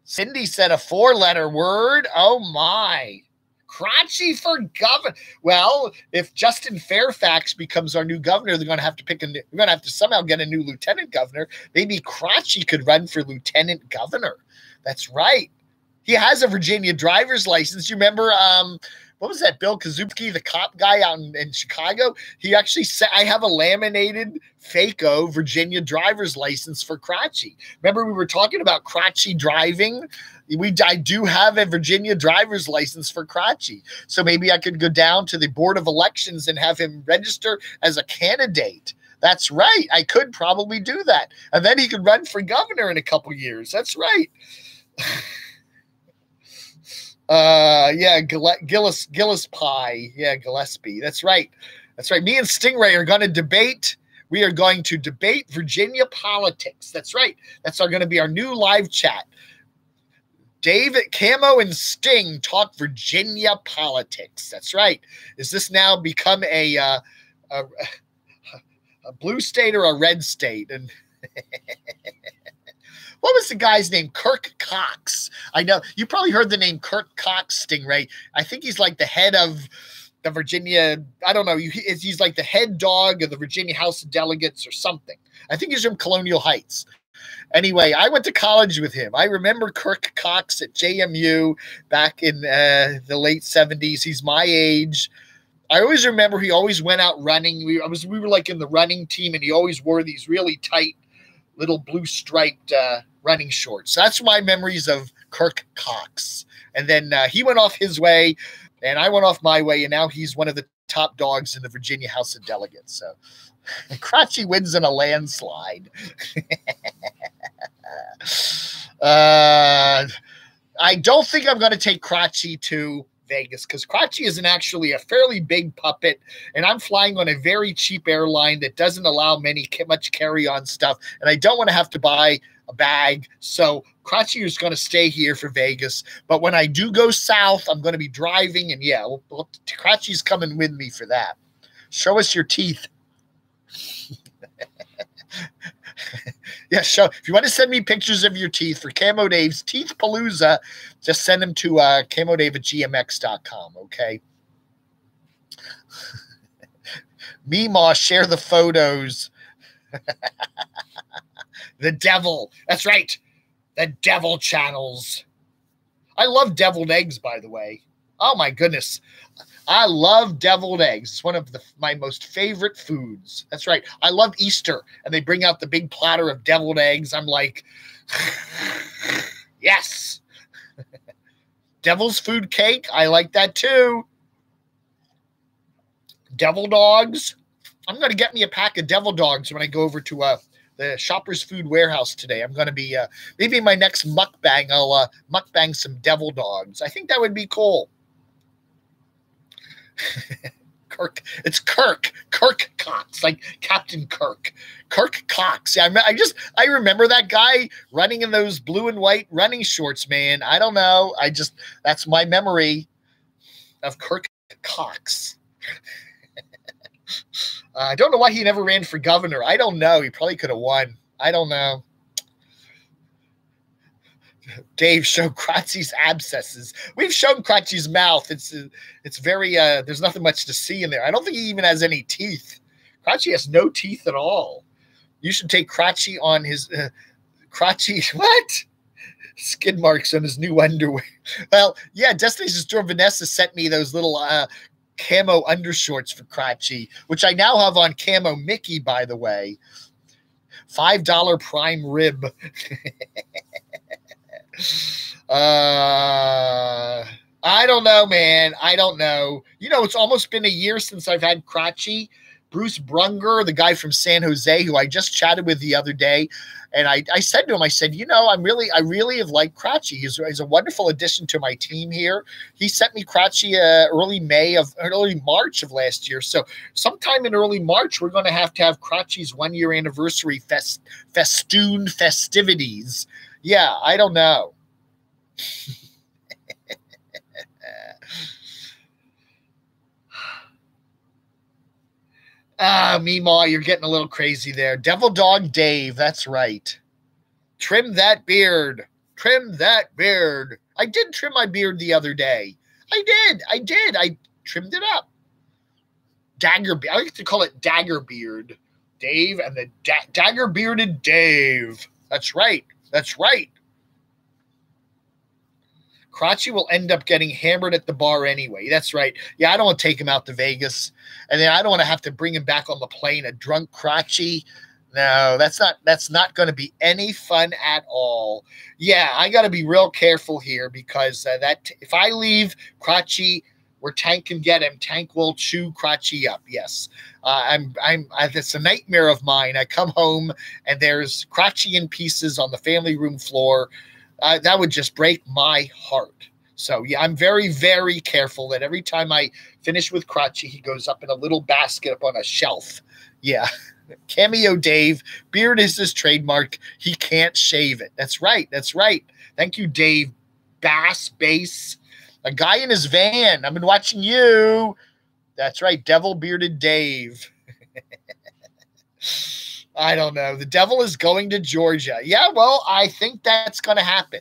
Cindy said a 4-letter word. Oh, my. Crotchy for governor. Well, if Justin Fairfax becomes our new governor, they're going to have to we're going to have to somehow get a new lieutenant governor. Maybe Crotchy could run for lieutenant governor. That's right. He has a Virginia driver's license. You remember, what was that, Bill Kazuki, the cop guy out in Chicago? He actually said, I have a laminated FACO Virginia driver's license for Crotchy. Remember we were talking about Crotchy driving? I do have a Virginia driver's license for Crotchy. So maybe I could go down to the Board of Elections and have him register as a candidate. That's right. I could probably do that. And then he could run for governor in a couple years. That's right. Yeah, Gillis Pie. Yeah, Gillespie. That's right. That's right. Me and Stingray are going to debate. We are going to debate Virginia politics. That's right. That's going to be our new live chat. David, Camo, and Sting talk Virginia politics. That's right. Is this now become a blue state or a red state? And what was the guy's name? Kirk Cox. I know you probably heard the name Kirk Cox, Stingray. I think he's like the head of the Virginia. I don't know. He's like the head dog of the Virginia House of Delegates or something. I think he's from Colonial Heights. Anyway, I went to college with him. I remember Kirk Cox at JMU back in the late 70s. He's my age. I always remember he always went out running. We were like in the running team, and he always wore these really tight little blue striped running shorts. So that's my memories of Kirk Cox. And then he went off his way, and I went off my way, and now he's one of the top dogs in the Virginia House of Delegates. So Crotchy wins in a landslide. I don't think I'm going to take Crotchy to Vegas because Crotchy isn't actually a fairly big puppet, and I'm flying on a very cheap airline that doesn't allow much carry-on stuff, and I don't want to have to buy a bag. So Crotchy is going to stay here for Vegas, but when I do go south, I'm going to be driving, and yeah, Crotchy's coming with me for that. Show us your teeth. Yeah, if you want to send me pictures of your teeth for Camo Dave's Teeth Palooza, just send them to camodave@gmx.com, okay? Meemaw, share the photos. The devil. That's right. The devil channels. I love deviled eggs, by the way. Oh, my goodness. I love deviled eggs. It's one of my most favorite foods. That's right. I love Easter, and they bring out the big platter of deviled eggs. I'm like, yes. Devil's food cake. I like that too. Devil dogs. I'm going to get me a pack of devil dogs when I go over to the Shoppers Food Warehouse today. I'm going to be, maybe in my next mukbang, I'll mukbang some devil dogs. I think that would be cool. Kirk, it's Kirk Cox, like Captain Kirk Cox. Yeah, I remember that guy running in those blue and white running shorts, man. I don't know. That's my memory of Kirk Cox. I don't know why he never ran for governor. I don't know. He probably could have won. I don't know. Dave, show Crotchy's abscesses. We've shown Crotchy's mouth. It's very there's nothing much to see in there. I don't think he even has any teeth. Crotchy has no teeth at all. You should take Crotchy on his Crotchy what? Skid marks on his new underwear. Well, yeah, Destiny's Sister Vanessa sent me those little camo undershorts for Crotchy, which I now have on Camo Mickey, by the way. $5 prime rib. I don't know, man. I don't know. You know, it's almost been a year since I've had Crotchy. Bruce Brunger, the guy from San Jose, who I just chatted with the other day, and I said to him, I said, you know, I really have liked Crotchy. He's a wonderful addition to my team here. He sent me Crotchy early March of last year. So sometime in early March, we're going to have Crotchy's 1-year anniversary festoon festivities. Yeah, I don't know. Meemaw, you're getting a little crazy there. Devil Dog Dave, that's right. Trim that beard. Trim that beard. I did trim my beard the other day. I did. I trimmed it up. Dagger beard. I like to call it Dagger Beard. Dave and the Dagger Bearded Dave. That's right. That's right. Crotchy will end up getting hammered at the bar anyway. That's right. Yeah, I don't want to take him out to Vegas. And then I don't want to have to bring him back on the plane, a drunk Crotchy. No, that's not going to be any fun at all. Yeah, I got to be real careful here because that if I leave Crotchy where Tank can get him, Tank will chew Crotchy up. Yes, it's a nightmare of mine. I come home and there's Crotchy in pieces on the family room floor. That would just break my heart. So yeah, I'm very, very careful that every time I finish with Crotchy, he goes up in a little basket up on a shelf. Yeah. Cameo Dave, beard is his trademark. He can't shave it. That's right. That's right. Thank you, Dave. Bass. A guy in his van. I've been watching you. That's right. Devil bearded Dave. I don't know. The devil is going to Georgia. Yeah, well, I think that's going to happen.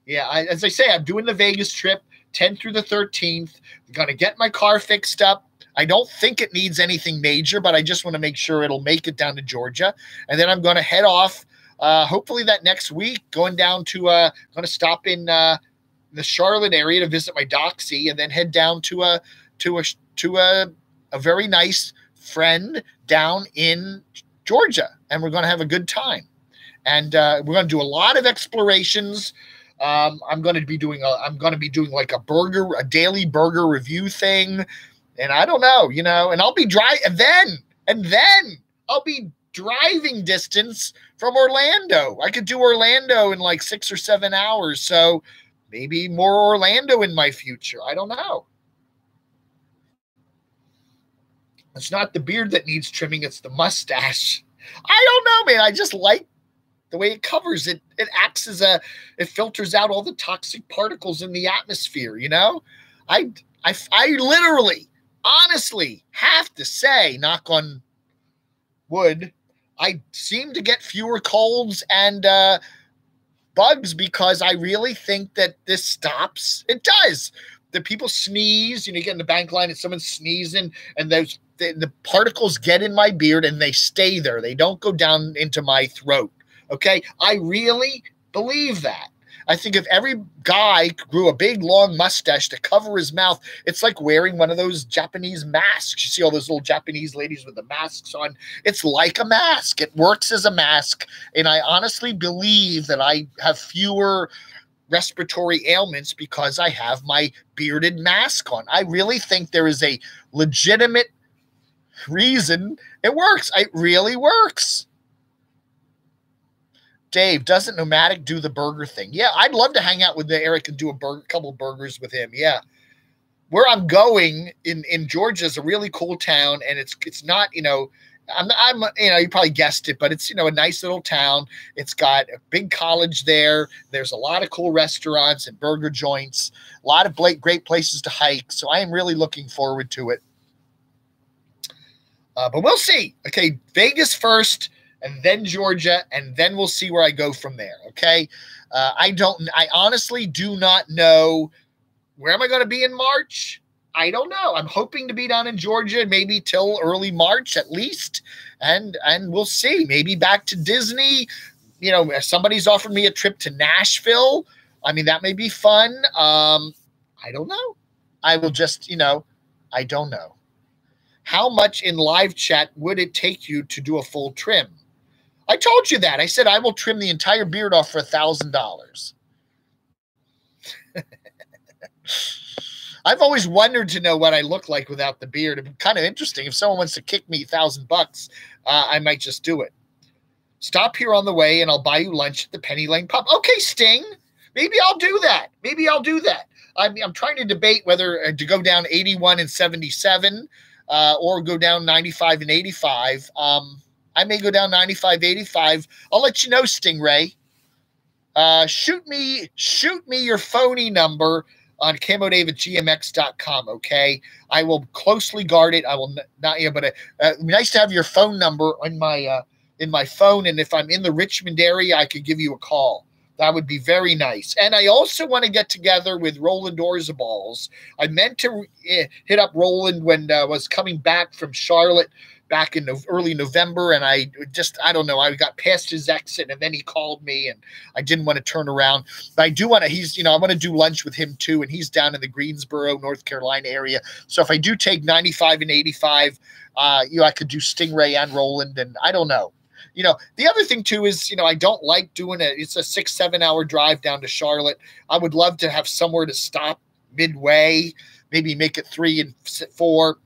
Yeah, as I say, I'm doing the Vegas trip, 10th through the 13th. I'm going to get my car fixed up. I don't think it needs anything major, but I just want to make sure it'll make it down to Georgia. And then I'm going to head off, hopefully that next week, going down to, going to stop in the Charlotte area to visit my doxy, and then head down to a very nice friend down in Georgia. And we're going to have a good time. And we're going to do a lot of explorations. I'm going to be doing like a daily burger review thing. And I don't know, and I'll be and then I'll be driving distance from Orlando. I could do Orlando in like 6 or 7 hours. So maybe more Orlando in my future. I don't know. It's not the beard that needs trimming. It's the mustache. I don't know, man. I just like the way it covers it. It acts as it filters out all the toxic particles in the atmosphere. I literally, honestly, have to say, knock on wood, I seem to get fewer colds and bugs because I really think that this stops. It does. The people sneeze, you get in the bank line and someone's sneezing, and the particles get in my beard and they stay there. They don't go down into my throat. Okay? I really believe that. I think if every guy grew a big, long mustache to cover his mouth, it's like wearing one of those Japanese masks. You see all those little Japanese ladies with the masks on. It's like a mask. It works as a mask. And I honestly believe that I have fewer respiratory ailments because I have my bearded mask on. I really think there is a legitimate reason it works. It really works. Dave, doesn't Nomadic do the burger thing? Yeah, I'd love to hang out with Eric and do a couple of burgers with him. Yeah. Where I'm going in Georgia is a really cool town, and it's not, I'm you probably guessed it, but it's, a nice little town. It's got a big college there. There's a lot of cool restaurants and burger joints, a lot of great places to hike. So I am really looking forward to it. But we'll see. Okay, Vegas first, and then Georgia, and then we'll see where I go from there, okay? I honestly do not know where am I going to be in March. I don't know. I'm hoping to be down in Georgia maybe till early March at least, and we'll see. Maybe back to Disney. If somebody's offered me a trip to Nashville, I mean, that may be fun. I don't know. I will just, I don't know. How much in live chat would it take you to do a full trim? I told you that. I said I will trim the entire beard off for $1,000. I've always wondered to know what I look like without the beard. It'd be kind of interesting. If someone wants to kick me $1,000, I might just do it. Stop here on the way, and I'll buy you lunch at the Penny Lane pub. Okay, Sting. Maybe I'll do that. I'm trying to debate whether to go down 81 and 77 or go down 95 and 85. I may go down 95, 85. I'll let you know, Stingray. Shoot me your phony number on camodave@gmx.com, okay? I will closely guard it. I will not, but it'd be nice to have your phone number in my phone, and if I'm in the Richmond area, I could give you a call. That would be very nice. And I also want to get together with Roland Orzaballs. I meant to hit up Roland when I was coming back from Charlotte back in early November, and I don't know, I got past his exit, and then he called me, and I didn't want to turn around. But I do want to, I want to do lunch with him too, and he's down in the Greensboro, North Carolina area. So if I do take 95 and 85, I could do Stingray and Roland, and I don't know. The other thing too is, I don't like doing it. It's a 6-7 hour drive down to Charlotte. I would love to have somewhere to stop midway, maybe make it 3 and 4.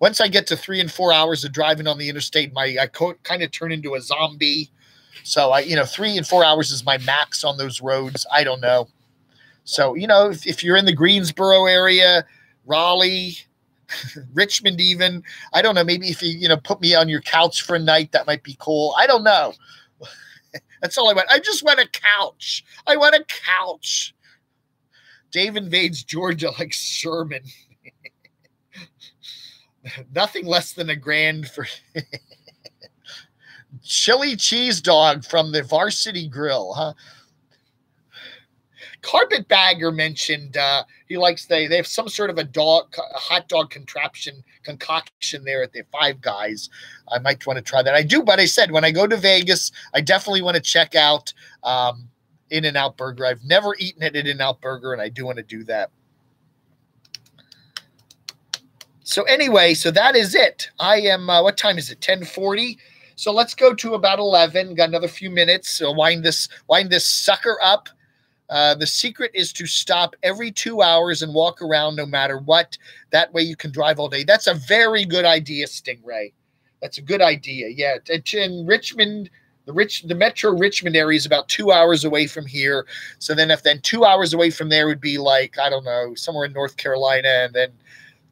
Once I get to 3 and 4 hours of driving on the interstate, I kind of turn into a zombie. So 3 and 4 hours is my max on those roads. I don't know. So, if you're in the Greensboro area, Raleigh, Richmond, even, I don't know, maybe if you, put me on your couch for a night, that might be cool. I don't know. That's all I want. I just want a couch. I want a couch. Dave invades Georgia like Sherman. Nothing less than $1,000 for chili cheese dog from the Varsity Grill, huh? Carpetbagger mentioned he likes they have some sort of a hot dog concoction there at the Five Guys. I might want to try that. I do, but I said when I go to Vegas, I definitely want to check out In-N-Out Burger. I've never eaten at In-N-Out Burger, and I do want to do that. So anyway, so that is it. I am, what time is it? 10:40. So let's go to about 11. Got another few minutes. So wind this sucker up. The secret is to stop every 2 hours and walk around no matter what. That way you can drive all day. That's a very good idea, Stingray. That's a good idea. Yeah. In Richmond, the Metro Richmond area is about 2 hours away from here. So then 2 hours away from there would be like, I don't know, somewhere in North Carolina, and then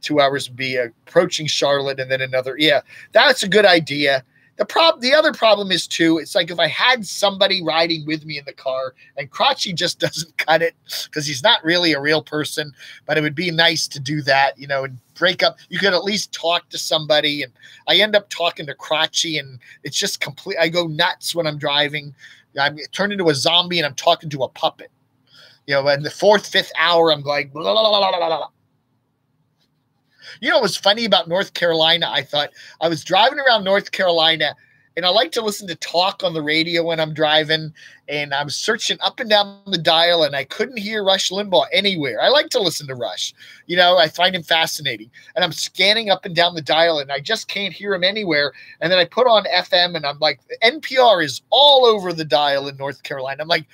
2 hours would be approaching Charlotte, and then another. Yeah, that's a good idea. The other problem is too, it's like if I had somebody riding with me in the car, and Crotchy just doesn't cut it because he's not really a real person, but it would be nice to do that, and break up. You could at least talk to somebody, and I end up talking to Crotchy, and it's just complete. I go nuts when I'm driving. I'm turned into a zombie, and I'm talking to a puppet. In the 4th, 5th hour, I'm like, blah, blah, blah, blah, blah. What was funny about North Carolina? I thought I was driving around North Carolina, and I like to listen to talk on the radio when I'm driving, and I was searching up and down the dial, and I couldn't hear Rush Limbaugh anywhere. I like to listen to Rush. I find him fascinating, and I'm scanning up and down the dial, and I just can't hear him anywhere. And then I put on FM, and I'm like, NPR is all over the dial in North Carolina. I'm like,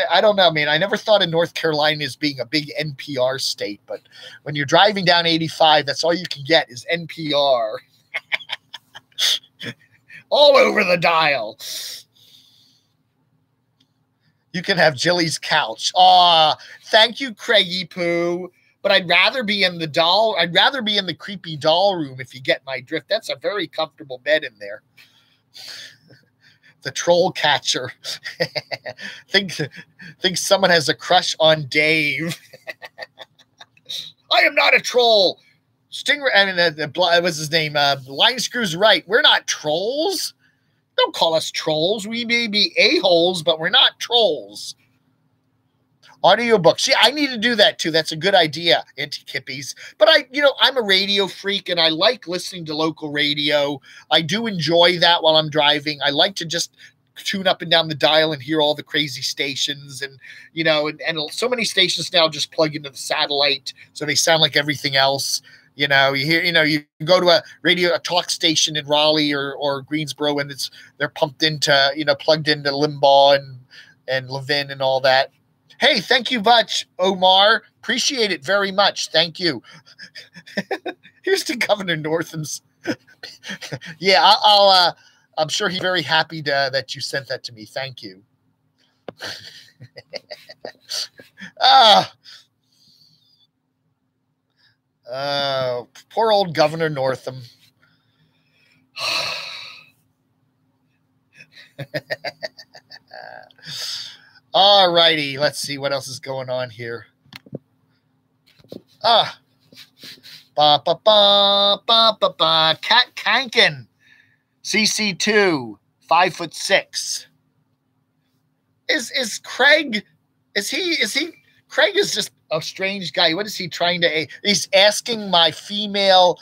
I don't know, man. I never thought of North Carolina as being a big NPR state, but when you're driving down 85, that's all you can get is NPR. All over the dial. You can have Jilly's couch. Thank you, Craigie Poo. But I'd rather be in the creepy doll room, if you get my drift. That's a very comfortable bed in there. The troll catcher. Think someone has a crush on Dave. I am not a troll. What's his name? Line Screw's right. We're not trolls. Don't call us trolls. We may be a-holes, but we're not trolls. Audiobooks. Yeah, I need to do that too. That's a good idea, Anti-Kippies. But I'm a radio freak, and I like listening to local radio. I do enjoy that while I'm driving. I like to just tune up and down the dial and hear all the crazy stations, and and so many stations now just plug into the satellite, so they sound like everything else. You hear, you go to a talk station in Raleigh or Greensboro, and they're pumped into, plugged into Limbaugh and Levin and all that. Hey, thank you much, Omar. Appreciate it very much. Thank you. Here's to Governor Northam's. Yeah, I'm sure he's very happy that you sent that to me. Thank you. Poor old Governor Northam. All righty, let's see what else is going on here. Cat Kankin, CC2, 5'6". Is Craig? Is he? Craig is just a strange guy. What is he trying to? He's asking my female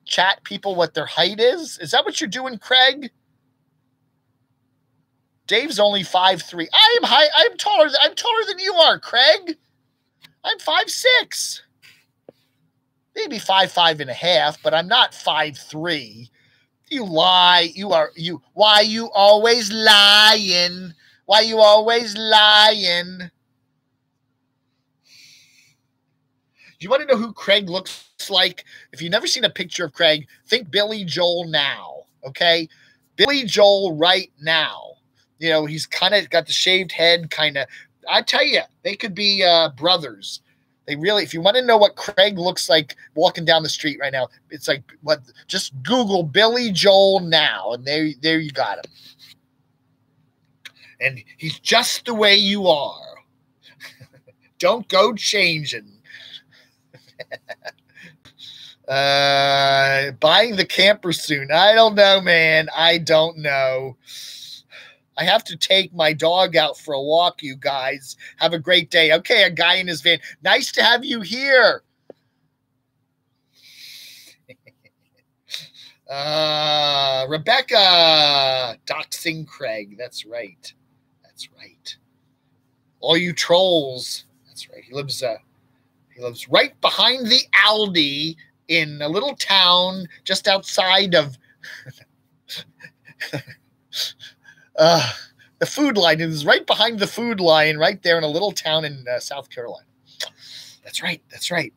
chat people what their height is? Is that what you're doing, Craig? Dave's only 5'3". I am high. I'm taller than you are, Craig. I'm 5'6". Maybe 5'5.5", but I'm not 5'3". You lie. Why you always lying? Why you always lying? Do you want to know who Craig looks like? If you've never seen a picture of Craig, think Billy Joel now, okay? Billy Joel right now. You know, he's kind of got the shaved head, kind of. I tell you, they could be brothers. They really, if you want to know what Craig looks like walking down the street right now, it's like, what? Just Google Billy Joel now, and there you got him. And he's just the way you are. Don't go changing. Buying the camper soon. I don't know, man. I don't know. I have to take my dog out for a walk, you guys. Have a great day. Okay, a guy in his van. Nice to have you here. Rebecca doxing Craig. That's right. That's right. All you trolls. That's right. He lives right behind the Aldi in a little town just outside of the Food Line. It is right behind the Food Line, right there in a little town in South Carolina. That's right. That's right.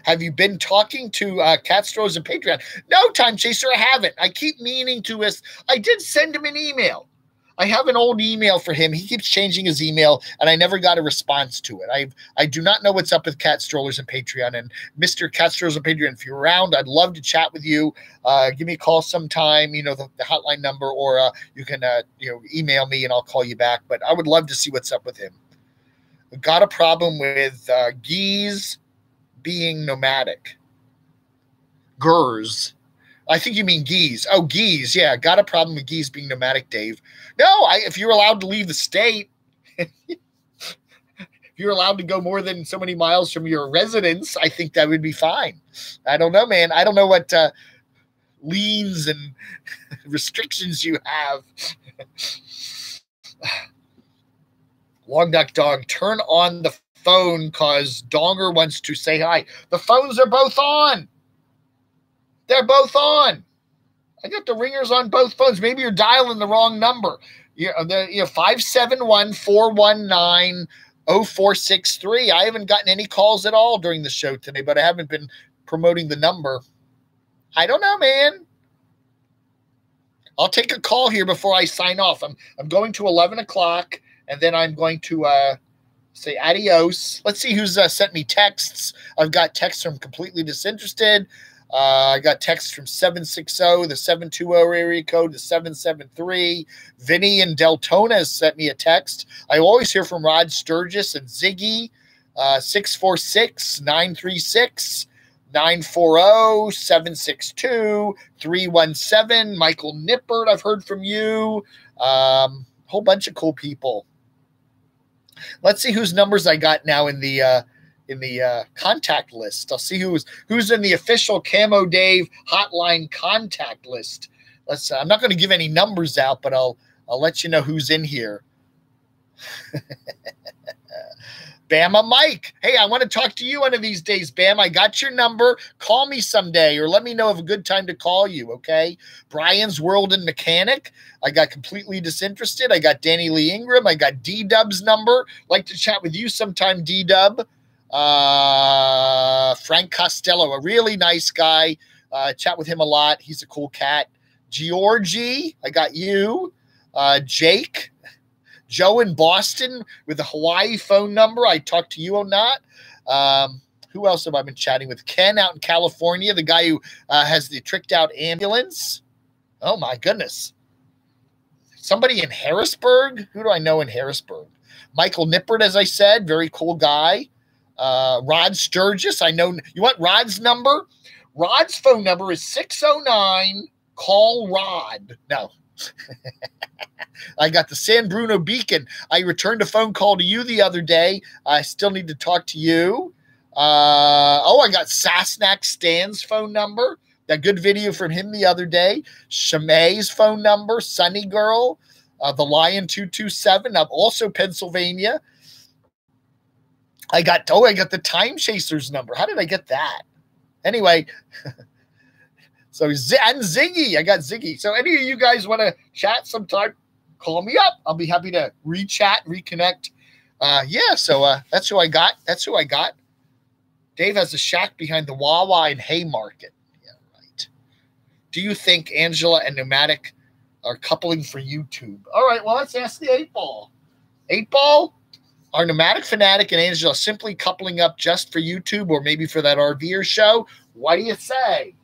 Have you been talking to Cat Stores and Patreon? No, Time Chaser, I haven't. I keep meaning to. I did send him an email. I have an old email for him. He keeps changing his email, and I never got a response to it. I do not know what's up with Cat Strollers and Patreon. And Mr. Cat Strollers and Patreon, if you're around, I'd love to chat with you. Give me a call sometime, you know, the hotline number, or you can email me and I'll call you back. But I would love to see what's up with him. We've got a problem with geese being nomadic. Gers. I think you mean geese. Oh, geese. Yeah, got a problem with geese being nomadic, Dave. No, if you're allowed to leave the state, if you're allowed to go more than so many miles from your residence, I think that would be fine. I don't know, man. I don't know what liens and restrictions you have. Long Duck Dog, turn on the phone because Donger wants to say hi. The phones are both on. They're both on. I got the ringers on both phones. Maybe you're dialing the wrong number. 571-419-0463. I haven't gotten any calls at all during the show today, but I haven't been promoting the number. I don't know, man. I'll take a call here before I sign off. I'm going to 11 o'clock, and then I'm going to say adios. Let's see who's sent me texts. I've got texts from Completely Disinterested. I got texts from 760, the 720 area code, the 773. Vinny and Deltona has sent me a text. I always hear from Rod Sturgis and Ziggy, 646-936-940-762-317. Michael Nippert, I've heard from you. Whole bunch of cool people. Let's see whose numbers I got now in the contact list. I'll see who's in the official Camo Dave hotline contact list. I'm not going to give any numbers out, but I'll let you know who's in here. Bama Mike. Hey, I want to talk to you one of these days, Bam. I got your number. Call me someday or let me know of a good time to call you, okay? Brian's World and Mechanic. I got Completely Disinterested. I got Danny Lee Ingram. I got D-Dub's number. Like to chat with you sometime, D-Dub. Frank Costello, a really nice guy. Chat with him a lot. He's a cool cat. Georgie, I got you. Jake, Joe in Boston with a Hawaii phone number. I talked to you or not. Who else have I been chatting with? Ken out in California, the guy who has the tricked out ambulance. Oh my goodness. Somebody in Harrisburg. Who do I know in Harrisburg? Michael Nippert, as I said, very cool guy. Rod Sturgis. I know. You want Rod's number? Rod's phone number is 609. Call Rod. No. I got the San Bruno Beacon. I returned a phone call to you the other day. I still need to talk to you. I got Sasnak Stan's phone number. That good video from him the other day. Shamay's phone number. Sunny Girl. The Lion 227. I'm also Pennsylvania. I got the Time Chasers number. How did I get that? Anyway, so and Ziggy. I got Ziggy. So any of you guys want to chat sometime, call me up. I'll be happy to re-chat, reconnect. So that's who I got. That's who I got. Dave has a shack behind the Wawa in Haymarket. Yeah, right. Do you think Angela and Nomadic are coupling for YouTube? All right, well, let's ask the 8-Ball. 8-Ball, are Nomadic Fanatic and Angela simply coupling up just for YouTube or maybe for that RVer show? What do you say?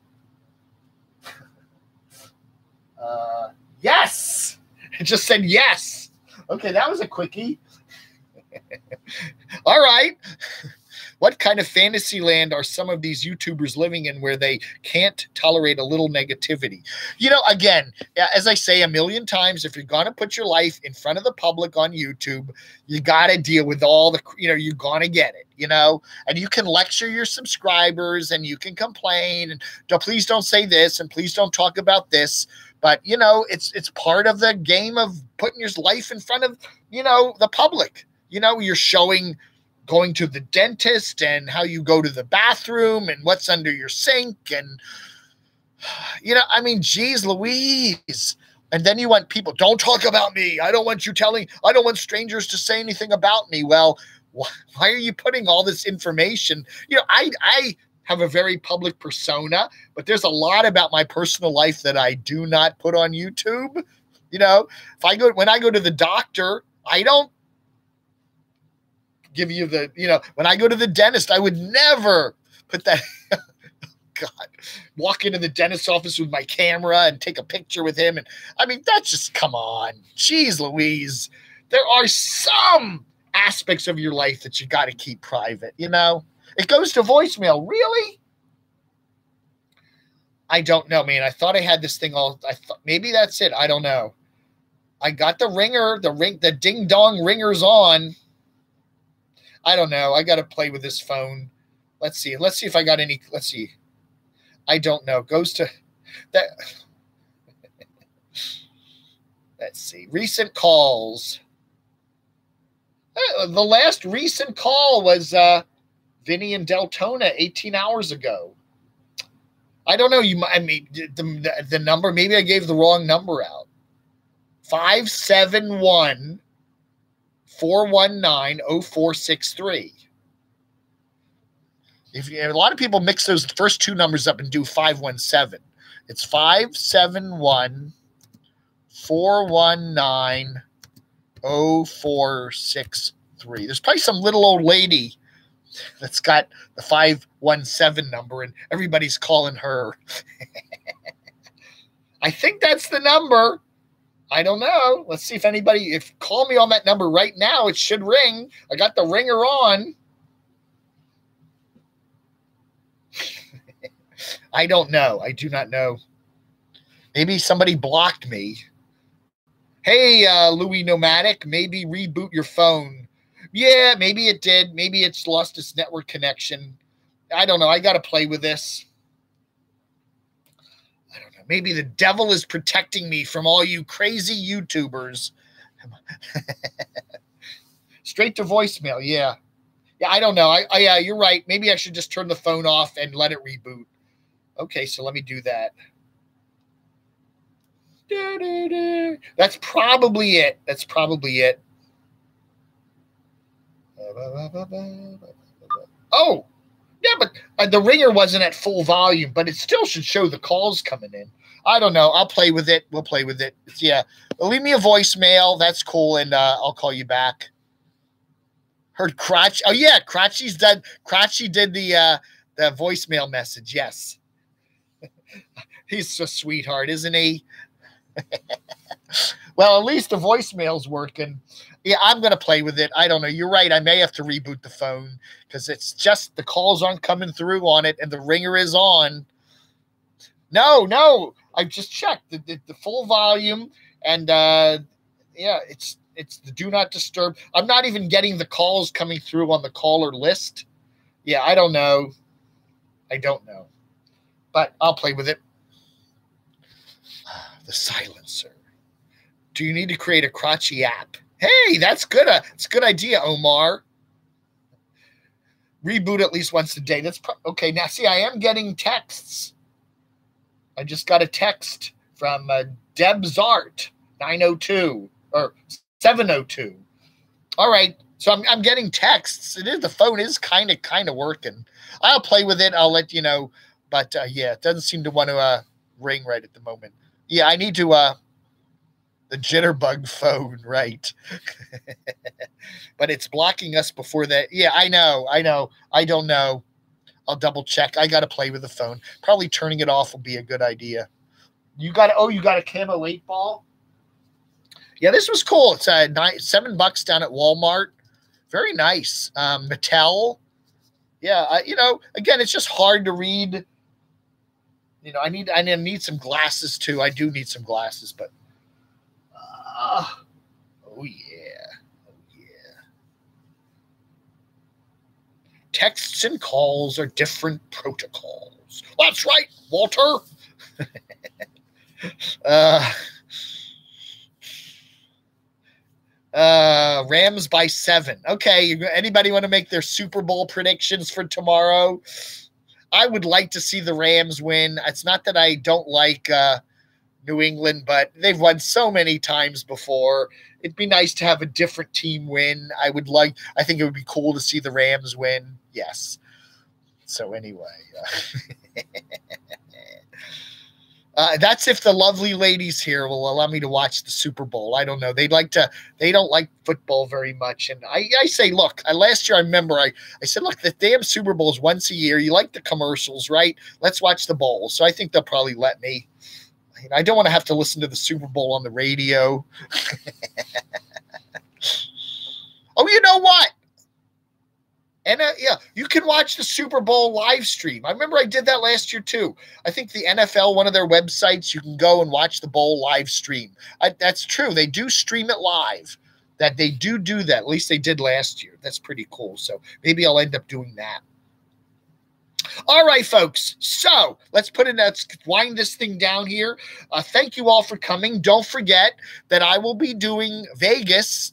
Yes. It just said yes. Okay, that was a quickie. All right. What kind of fantasy land are some of these YouTubers living in where they can't tolerate a little negativity? You know, again, as I say a million times, if you're going to put your life in front of the public on YouTube, you got to deal with all the, you're going to get it, and you can lecture your subscribers and you can complain and please don't say this and please don't talk about this. But, it's part of the game of putting your life in front of, the public. You're showing going to the dentist and how you go to the bathroom and what's under your sink. And, geez Louise. And then you want people, don't talk about me. I don't want strangers to say anything about me. Well, why are you putting all this information? I have a very public persona, but there's a lot about my personal life that I do not put on YouTube. When I go to the doctor, I don't give you when I go to the dentist, I would never put that. God, walk into the dentist's office with my camera and take a picture with him. And that's just, come on. Jeez Louise. There are some aspects of your life that you got to keep private, It goes to voicemail. Really? I don't know, man. I thought I had this thing I thought maybe that's it. I don't know. I got the ringer, the ding dong ringer's on. I don't know. I got to play with this phone. Let's see if I got any. Let's see. I don't know. Goes to that. Let's see. Recent calls. The last recent call was Vinny and Deltona 18 hours ago. I don't know. The number, maybe I gave the wrong number out. 571-419-0463. A lot of people mix those first two numbers up and do 517. It's 571-419-0463. There's probably some little old lady that's got the 517 number and everybody's calling her. I think that's the number. I don't know. Let's see if call me on that number right now. It should ring. I got the ringer on. I don't know. I do not know. Maybe somebody blocked me. Hey, Louis Nomadic, maybe reboot your phone. Yeah, maybe it did. Maybe it's lost its network connection. I don't know. I got to play with this. I don't know. Maybe the devil is protecting me from all you crazy YouTubers. Straight to voicemail. Yeah. Yeah, I don't know. Yeah, you're right. Maybe I should just turn the phone off and let it reboot. Okay, so let me do that. That's probably it. That's probably it. Oh, yeah, but the ringer wasn't at full volume, but it still should show the calls coming in. I don't know. I'll play with it. We'll play with it. Yeah. Leave me a voicemail. That's cool, and I'll call you back. Heard Crotch. Oh, yeah, Crotchy's done. Crotchy did the voicemail message. Yes. He's a sweetheart, isn't he? Well, at least the voicemail's working. Yeah, I'm going to play with it. I don't know. You're right. I may have to reboot the phone because it's just the calls aren't coming through on it and the ringer is on. No. I just checked the full volume and yeah, it's the do not disturb. I'm not even getting the calls coming through on the caller list. Yeah, I don't know. I don't know. But I'll play with it. The silencer. Do you need to create a crotchy app? Hey, that's good. It's a good idea, Omar. Reboot at least once a day. That's okay. Now, see, I am getting texts. I just got a text from Deb's Art 902 or 702. All right. So I'm getting texts. The phone is kind of working. I'll play with it. I'll let you know. But yeah, it doesn't seem to want to ring right at the moment. Yeah, I need to the jitterbug phone, right? But it's blocking us before that. Yeah, I know. I don't know. I'll double check. I got to play with the phone. Probably turning it off will be a good idea. You got a Camo 8 ball? Yeah, this was cool. It's $7 down at Walmart. Very nice. Mattel. Yeah, again, it's just hard to read. I need some glasses too. I do need some glasses, but oh yeah. Texts and calls are different protocols. That's right, Walter. Rams by 7. Okay, anybody want to make their Super Bowl predictions for tomorrow? I would like to see the Rams win. It's not that I don't like New England, but they've won so many times before. It'd be nice to have a different team win. I think it would be cool to see the Rams win. Yes. So anyway, that's if the lovely ladies here will allow me to watch the Super Bowl. I don't know. They don't like football very much. And I say, look, last year I remember I said, look, the damn Super Bowl is once a year. You like the commercials, right? Let's watch the bowl. So I think they'll probably let me. I don't want to have to listen to the Super Bowl on the radio. Oh, you know what? And yeah, you can watch the Super Bowl live stream. I remember I did that last year too. I think the NFL, one of their websites, you can go and watch the bowl live stream. That's true. They do stream it live. That they do that. At least they did last year. That's pretty cool. So maybe I'll end up doing that. All right, folks. So let's wind this thing down here. Thank you all for coming. Don't forget that I will be doing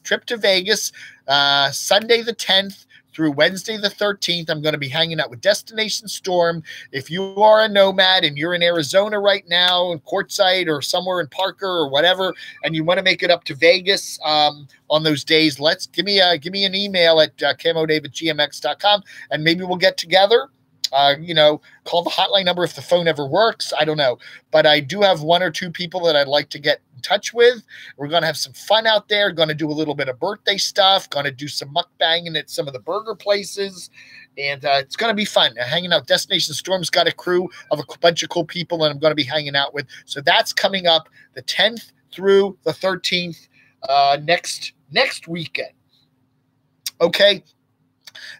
trip to Vegas, Sunday the 10th through Wednesday the 13th. I'm going to be hanging out with Destination Storm. If you are a nomad and you're in Arizona right now, in Quartzsite or somewhere in Parker or whatever, and you want to make it up to Vegas on those days, give me an email at camodave@gmx.com, and maybe we'll get together. Call the hotline number if the phone ever works. I don't know. But I do have one or two people that I'd like to get in touch with. We're going to have some fun out there. Going to do a little bit of birthday stuff. Going to do some mukbanging at some of the burger places. And it's going to be fun. Hanging out. Destination Storm's got a crew of a bunch of cool people that I'm going to be hanging out with. So that's coming up the 10th through the 13th next weekend. Okay.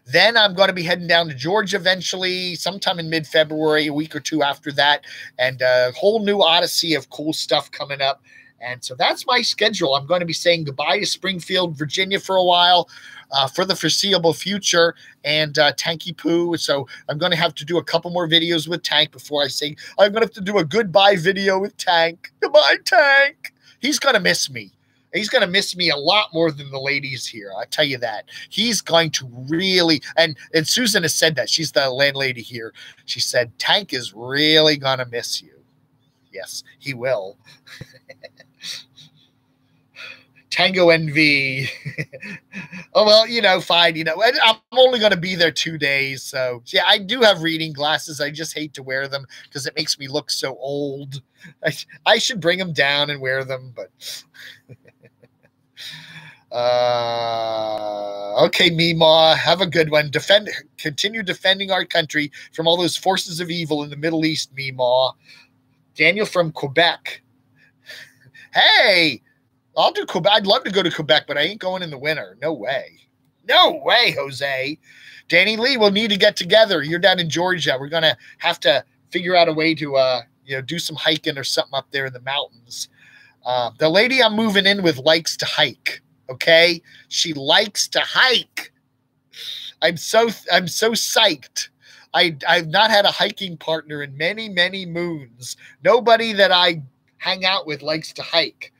Then I'm going to be heading down to Georgia eventually, sometime in mid-February, a week or two after that, and a whole new odyssey of cool stuff coming up. And so that's my schedule. I'm going to be saying goodbye to Springfield, Virginia for a while, for the foreseeable future, and Tanky Poo. So I'm going to have to do a couple more videos with Tank before I say I'm going to have to do a goodbye video with Tank. Goodbye, Tank. He's going to miss me. He's going to miss me a lot more than the ladies here. I tell you that. He's going to really, and Susan has said that. She's the landlady here. She said, Tank is really going to miss you. Yes, he will. Tango NV. Oh, well, fine. I'm only going to be there 2 days. So, yeah, I do have reading glasses. I just hate to wear them because it makes me look so old. I should bring them down and wear them, but... Okay, Meemaw, have a good one. Continue defending our country from all those forces of evil in the Middle East, Meemaw. Daniel from Quebec. Hey, I'll do Quebec. I'd love to go to Quebec, but I ain't going in the winter. No way. No way, Jose. Danny Lee, we'll need to get together. You're down in Georgia. We're going to have to figure out a way to do some hiking or something up there in the mountains. The lady I'm moving in with likes to hike. Okay, she likes to hike. I'm so psyched. I've not had a hiking partner in many, many moons. Nobody that I hang out with likes to hike,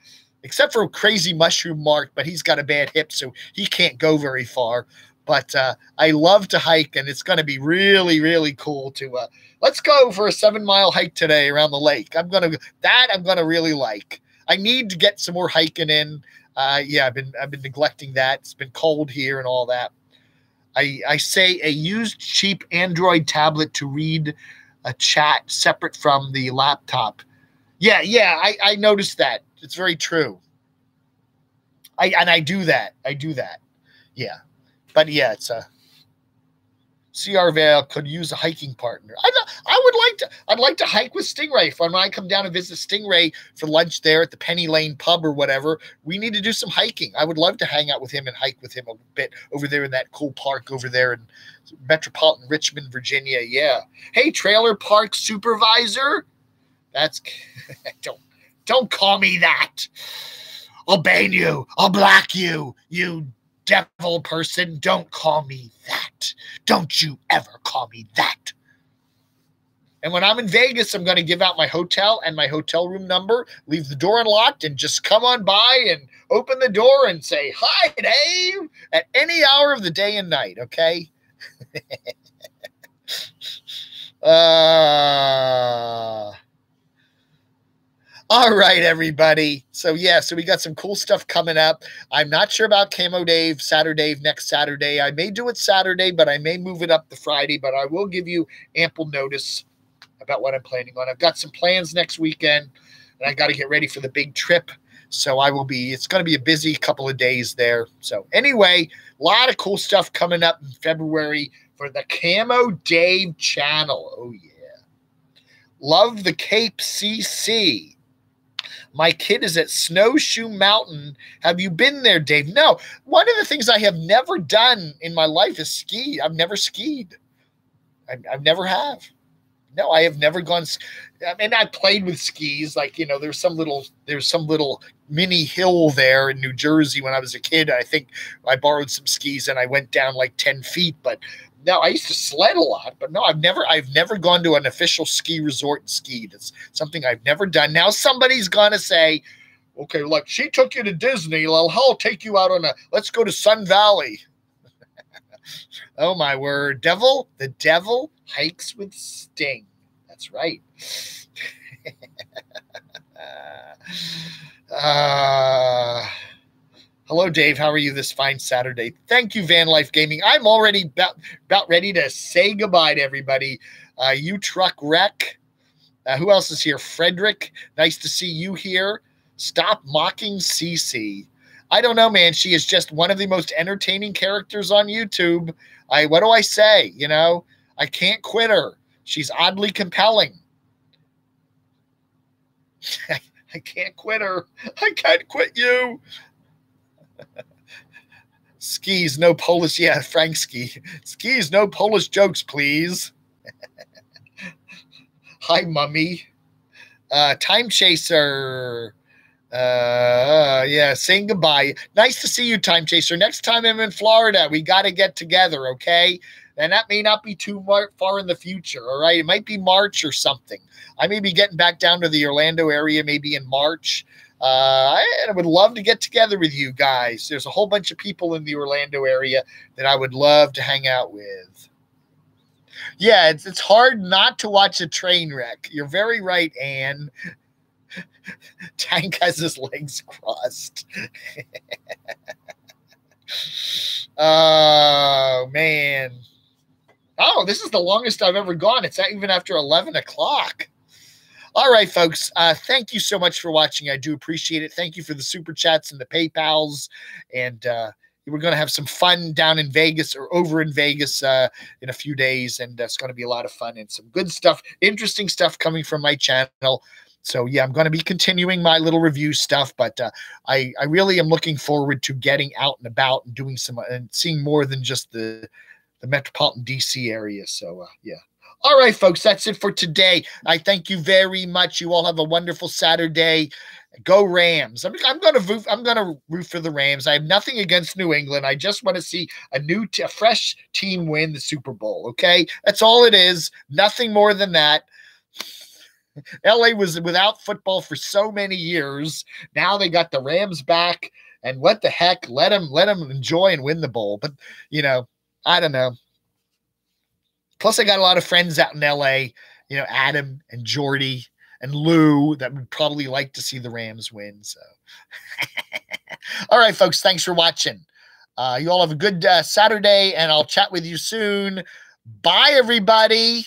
except for Crazy Mushroom Mark, but he's got a bad hip, so he can't go very far. But I love to hike, and it's going to be really, really cool to let's go for a 7-mile hike today around the lake. I'm going to really like. I need to get some more hiking in. Yeah, I've been neglecting that. It's been cold here and all that. I say a used cheap Android tablet to read a chat separate from the laptop. Yeah, I noticed that. It's very true. I do that. Yeah. But yeah, it's a CR Vale could use a hiking partner. I'd like to hike with Stingray. When I come down and visit Stingray for lunch there at the Penny Lane pub or whatever, we need to do some hiking. I would love to hang out with him and hike with him a bit over there in that cool park over there in metropolitan Richmond, Virginia. Yeah. Hey, trailer park supervisor. That's don't call me that. I'll ban you. I'll block you. You devil person. Don't call me that. Don't you ever call me that. And when I'm in Vegas, I'm going to give out my hotel and my hotel room number, leave the door unlocked, and just come on by and open the door and say, hi, Dave, at any hour of the day and night, okay? All right, everybody. So we got some cool stuff coming up. I'm not sure about CamoDAVE, SaturDAVE next Saturday. I may do it Saturday, but I may move it up to Friday, but I will give you ample notice about what I'm planning on. I've got some plans next weekend, and I got to get ready for the big trip. So it's going to be a busy couple of days there. So anyway, a lot of cool stuff coming up in February for the CamoDAVE channel. Oh, yeah. Love the Cape CC. My kid is at Snowshoe Mountain. Have you been there, Dave? No. One of the things I have never done in my life is ski. I've never skied. I've never have. No, I have never gone. I mean, I played with skis. Like, there's some little mini hill there in New Jersey when I was a kid. I think I borrowed some skis and I went down like 10 feet. But no, I used to sled a lot. But no, I've never gone to an official ski resort and skied. It's something I've never done. Now somebody's gonna say, okay, look, she took you to Disney. Well, I'll take you out let's go to Sun Valley. Oh my word. The devil hikes with Sting. That's right. Hello, Dave. How are you this fine Saturday? Thank you, Van Life Gaming. I'm already about ready to say goodbye to everybody. You Truck Wreck. Who else is here? Frederick. Nice to see you here. Stop mocking Cece. I don't know, man. She is just one of the most entertaining characters on YouTube. What do I say? I can't quit her. She's oddly compelling. I can't quit her. I can't quit you. Skis, no Polish. Yeah, Frank Ski. Skis, no Polish jokes, please. Hi, Mummy. Time Chaser. Yeah, saying goodbye. Nice to see you, Time Chaser. Next time I'm in Florida, we got to get together, okay? And that may not be too far in the future, all right? It might be March or something. I may be getting back down to the Orlando area maybe in March. I would love to get together with you guys. There's a whole bunch of people in the Orlando area that I would love to hang out with. Yeah, it's hard not to watch a train wreck. You're very right, Anne. Tank has his legs crossed. Oh, man. Oh, this is the longest I've ever gone. It's not even after 11 o'clock. All right, folks. Thank you so much for watching. I do appreciate it. Thank you for the super chats and the PayPals. And we're going to have some fun down in Vegas or over in Vegas in a few days. And it's going to be a lot of fun and some good stuff, interesting stuff coming from my channel. So, yeah, I'm going to be continuing my little review stuff, but I really am looking forward to getting out and about and doing some and seeing more than just the metropolitan DC area. So, yeah. All right, folks, that's it for today. I thank you very much. You all have a wonderful Saturday, Go Rams. I'm gonna root for the Rams. I have nothing against New England. I just want to see a fresh team win the Super Bowl. Okay, that's all it is. Nothing more than that. LA was without football for so many years. Now they got the Rams back, and what the heck? Let them enjoy and win the bowl. But I don't know. Plus, I got a lot of friends out in LA. Adam and Jordy and Lou that would probably like to see the Rams win. So, all right, folks, thanks for watching. You all have a good Saturday, and I'll chat with you soon. Bye, everybody.